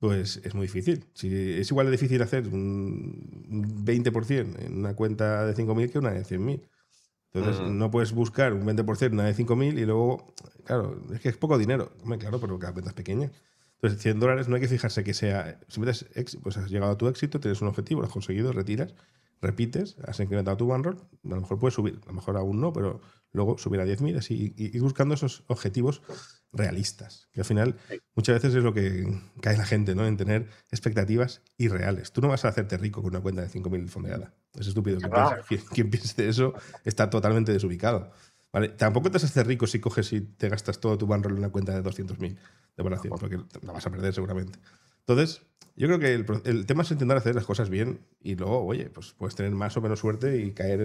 pues es muy difícil. Es igual de difícil hacer un 20% en una cuenta de 5.000 que una de 100.000. Entonces, no puedes buscar un 20% en una de 5.000 y luego, claro, es que es poco dinero. Hombre, claro, pero cada cuenta es pequeña. Entonces, $100 no hay que fijarse que sea. Si pues has llegado a tu éxito, tienes un objetivo, lo has conseguido, retiras. repites, has incrementado tu bankroll, a lo mejor puedes subir, a lo mejor aún no, pero luego subir a 10.000 así, y buscando esos objetivos realistas, que al final Sí. muchas veces es lo que cae la gente, ¿no? En tener expectativas irreales. Tú no vas a hacerte rico con una cuenta de 5.000 fondeada. Es estúpido. Ah, Quien piense eso está totalmente desubicado. ¿Vale? Tampoco te vas a hacer rico si coges y te gastas todo tu bankroll en una cuenta de 200.000 de valoración, porque la vas a perder seguramente. Entonces, yo creo que el tema es intentar hacer las cosas bien y luego, oye, pues puedes tener más o menos suerte y caer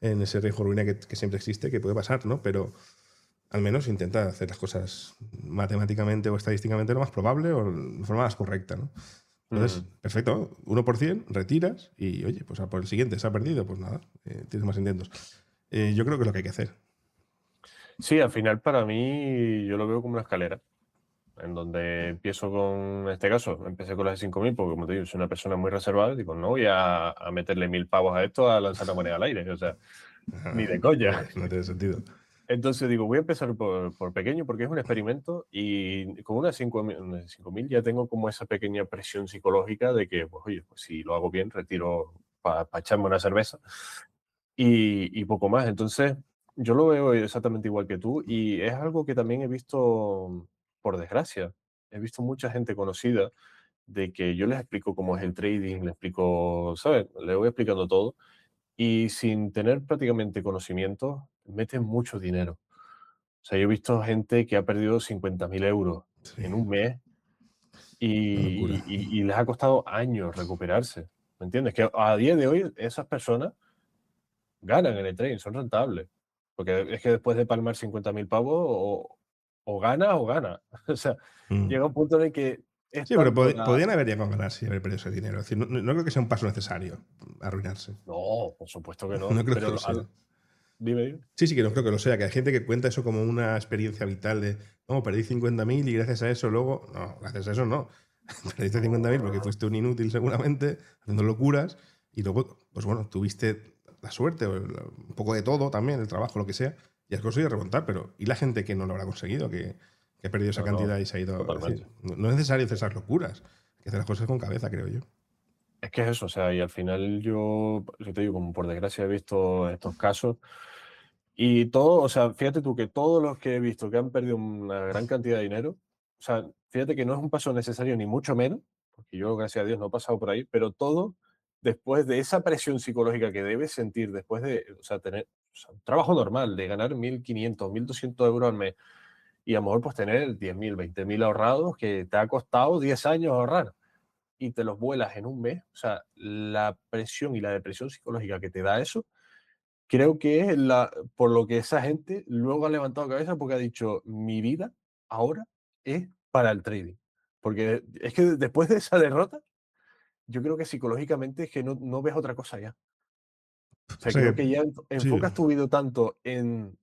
en ese riesgo ruina que siempre existe, que puede pasar, ¿no? Pero al menos intenta hacer las cosas matemáticamente o estadísticamente lo más probable o de forma más correcta, ¿no? Entonces, perfecto, 1%, retiras y, oye, pues a por el siguiente, se ha perdido, pues nada, tienes más intentos. Yo creo que es lo que hay que hacer. sí, al final para mí yo lo veo como una escalera, en donde empiezo con, en este caso, empecé con las de 5.000, porque como te digo, soy una persona muy reservada, digo, no voy a meterle 1.000 pavos a esto a lanzar la moneda al aire, o sea, ni de coña. No tiene sentido. Entonces digo, voy a empezar por pequeño porque es un experimento y con unas 5.000 ya tengo como esa pequeña presión psicológica de que, pues oye, pues si lo hago bien, retiro para echarme una cerveza y poco más. Entonces yo lo veo exactamente igual que tú y es algo que también he visto, por desgracia, he visto mucha gente conocida de que yo les explico cómo es el trading, les explico, ¿sabes? Les voy explicando todo y sin tener prácticamente conocimiento, meten mucho dinero. O sea, yo he visto gente que ha perdido 50.000 euros Sí, en un mes una locura. y les ha costado años recuperarse. ¿Me entiendes? Que a día de hoy esas personas ganan en el trading, son rentables. Porque es que después de palmar 50.000 pavos, o gana o gana. O sea, Mm. llega un punto en el que es Sí, pero tanto la... podían haber llegado a ganar si haber perdido ese dinero. Es decir, no creo que sea un paso necesario arruinarse. No, por supuesto que No no. creo que Pero lo sea. dime, dime. Sí, sí, que no creo que lo sea. Que hay gente que cuenta eso como una experiencia vital de, no, perdí 50.000 y gracias a eso luego. No, gracias a eso no. Perdiste 50.000 porque fuiste un inútil seguramente, haciendo locuras. Y luego, pues bueno, tuviste la suerte, o un poco de todo también, el trabajo, lo que sea, y has conseguido remontar. Pero, ¿y la gente que no lo habrá conseguido? Que ha perdido esa No, no, cantidad y se ha ido. Es decir, totalmente. no es necesario hacer esas locuras. Hay que hacer las cosas con cabeza, creo yo. Es que es eso, o sea, y al final yo te digo, como por desgracia he visto estos casos y todo, o sea, fíjate tú que todos los que he visto que han perdido una gran cantidad de dinero, o sea, fíjate que no es un paso necesario ni mucho menos, porque yo, gracias a Dios, no he pasado por ahí, pero todo después de esa presión psicológica que debes sentir después de, o sea, tener o sea, un trabajo normal, de ganar 1.500, 1.200 euros al mes y a lo mejor pues tener 10.000, 20.000 ahorrados que te ha costado 10 años ahorrar y te los vuelas en un mes, o sea, la presión y la depresión psicológica que te da eso, creo que es por lo que esa gente luego ha levantado cabeza porque ha dicho, mi vida ahora es para el trading. Porque es que después de esa derrota, yo creo que psicológicamente es que no ves otra cosa ya. O O sea, sea creo que, que ya sí. enfocas tu vida tanto en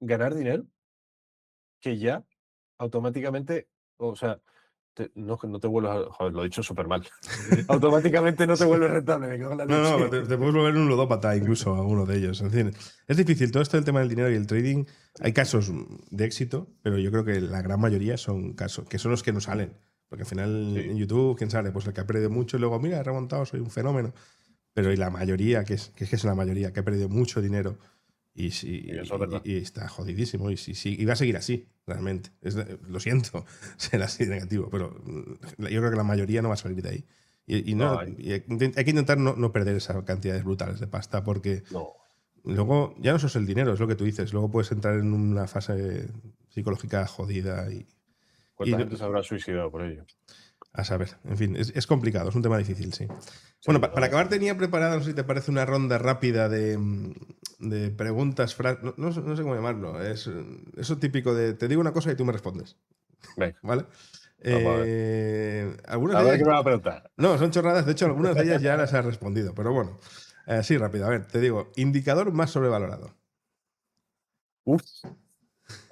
ganar dinero que ya automáticamente, o sea, no te vuelvas, joder, lo he dicho súper mal. Automáticamente no te Sí. vuelves rentable, me cago en la No, no, leche. te puedes volver un ludópata incluso a uno de ellos. En fin, es difícil. Todo esto del tema del dinero y el trading, hay casos de éxito, pero yo creo que la gran mayoría son casos que son los que no salen. Porque al final Sí, en YouTube, ¿quién sale? Pues el que ha perdido mucho y luego, mira, he remontado, soy un fenómeno. Pero y sí, la mayoría, que es la mayoría, que ha perdido mucho dinero y, y eso es verdad. y está jodidísimo. Y va a seguir así, realmente. Lo siento ser así de negativo, pero yo creo que la mayoría no va a salir de ahí. No hay. Y hay que intentar no perder esas cantidades brutales de pasta porque No. luego ya no solo es el dinero, es lo que tú dices. Luego puedes entrar en una fase psicológica jodida y ¿Cuánta gente se habrá suicidado por ello? a saber. En fin, es complicado, es un tema difícil, sí. Sí, Bueno, para acabar totalmente. tenía preparada, no sé si te parece, una ronda rápida de preguntas, no sé cómo llamarlo. Es eso típico de te digo una cosa y tú me respondes, Venga, ¿vale? vamos a ver. Algunas A de ver qué ellas... me va a preguntar. No, son chorradas, de hecho algunas de ellas ya las has respondido, pero bueno. Sí, rápido, a ver, te digo, indicador más sobrevalorado. Uf,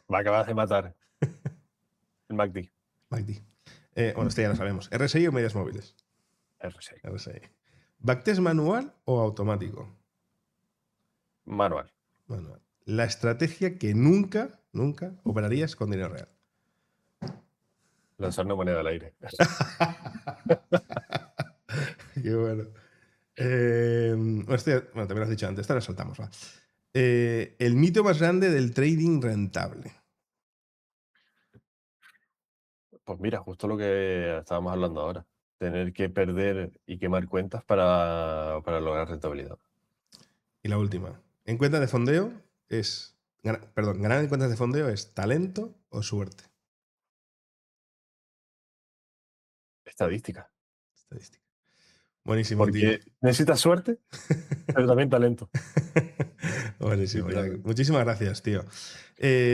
me acabas de matar el MACD. MACD. Bueno, este ya lo sabemos. RSI o medias móviles. R6. RSI. ¿Backtest manual o automático? Manual. Manual. La estrategia que nunca operarías con dinero real. Lanzar una moneda al aire. Qué bueno. Bueno, también lo has dicho antes, esta la saltamos, va. El mito más grande del trading rentable. Pues mira, justo lo que estábamos hablando ahora. Tener que perder y quemar cuentas para lograr rentabilidad. Y la última. En cuentas de fondeo es. Perdón, ganar en cuentas de fondeo es talento o suerte. Estadística. Estadística. Buenísimo, tío. Porque necesitas suerte, pero también talento. Buenísimo, Jack. Literalmente. Muchísimas gracias, tío.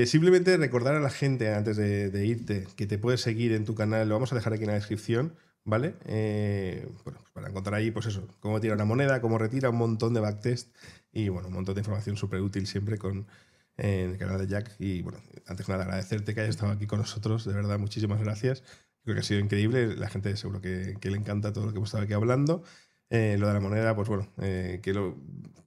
Simplemente recordar a la gente antes de irte que te puedes seguir en tu canal, lo vamos a dejar aquí en la descripción, ¿vale? Bueno, pues para encontrar ahí, pues eso, cómo tira una moneda, cómo retira, un montón de backtest y bueno, un montón de información súper útil siempre con en el canal de Jack. Y bueno, antes de nada, agradecerte que hayas estado aquí con nosotros, de verdad, muchísimas gracias. Creo que ha sido increíble, la gente seguro que le encanta todo lo que hemos estado aquí hablando. Lo de la moneda, pues bueno,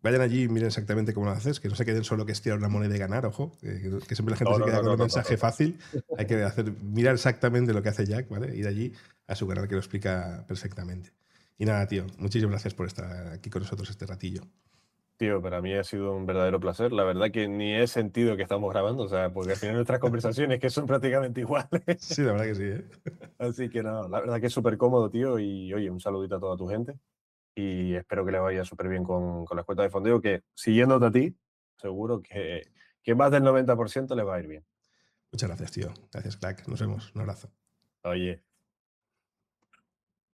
vayan allí y miren exactamente cómo lo haces, que no se queden solo que es tirar una moneda y ganar, ojo, que siempre la gente No, se no, queda no, con no, el total, mensaje total. fácil. Hay que mirar exactamente lo que hace Jack, ¿vale? Ir allí a su canal que lo explica perfectamente. Y nada, tío, muchísimas gracias por estar aquí con nosotros este ratillo. Tío, para mí ha sido un verdadero placer. La verdad que ni he sentido que estamos grabando, o sea, porque al final nuestras conversaciones que son prácticamente iguales. Sí, la verdad que sí, ¿eh? Así que nada, la verdad que es súper cómodo, tío. Y oye, un saludito a toda tu gente. Y espero que le vaya súper bien con las cuentas de fondeo, que siguiéndote a ti, seguro que más del 90% le va a ir bien. Muchas gracias, tío. Gracias, crack. Nos vemos. Un abrazo. Oye.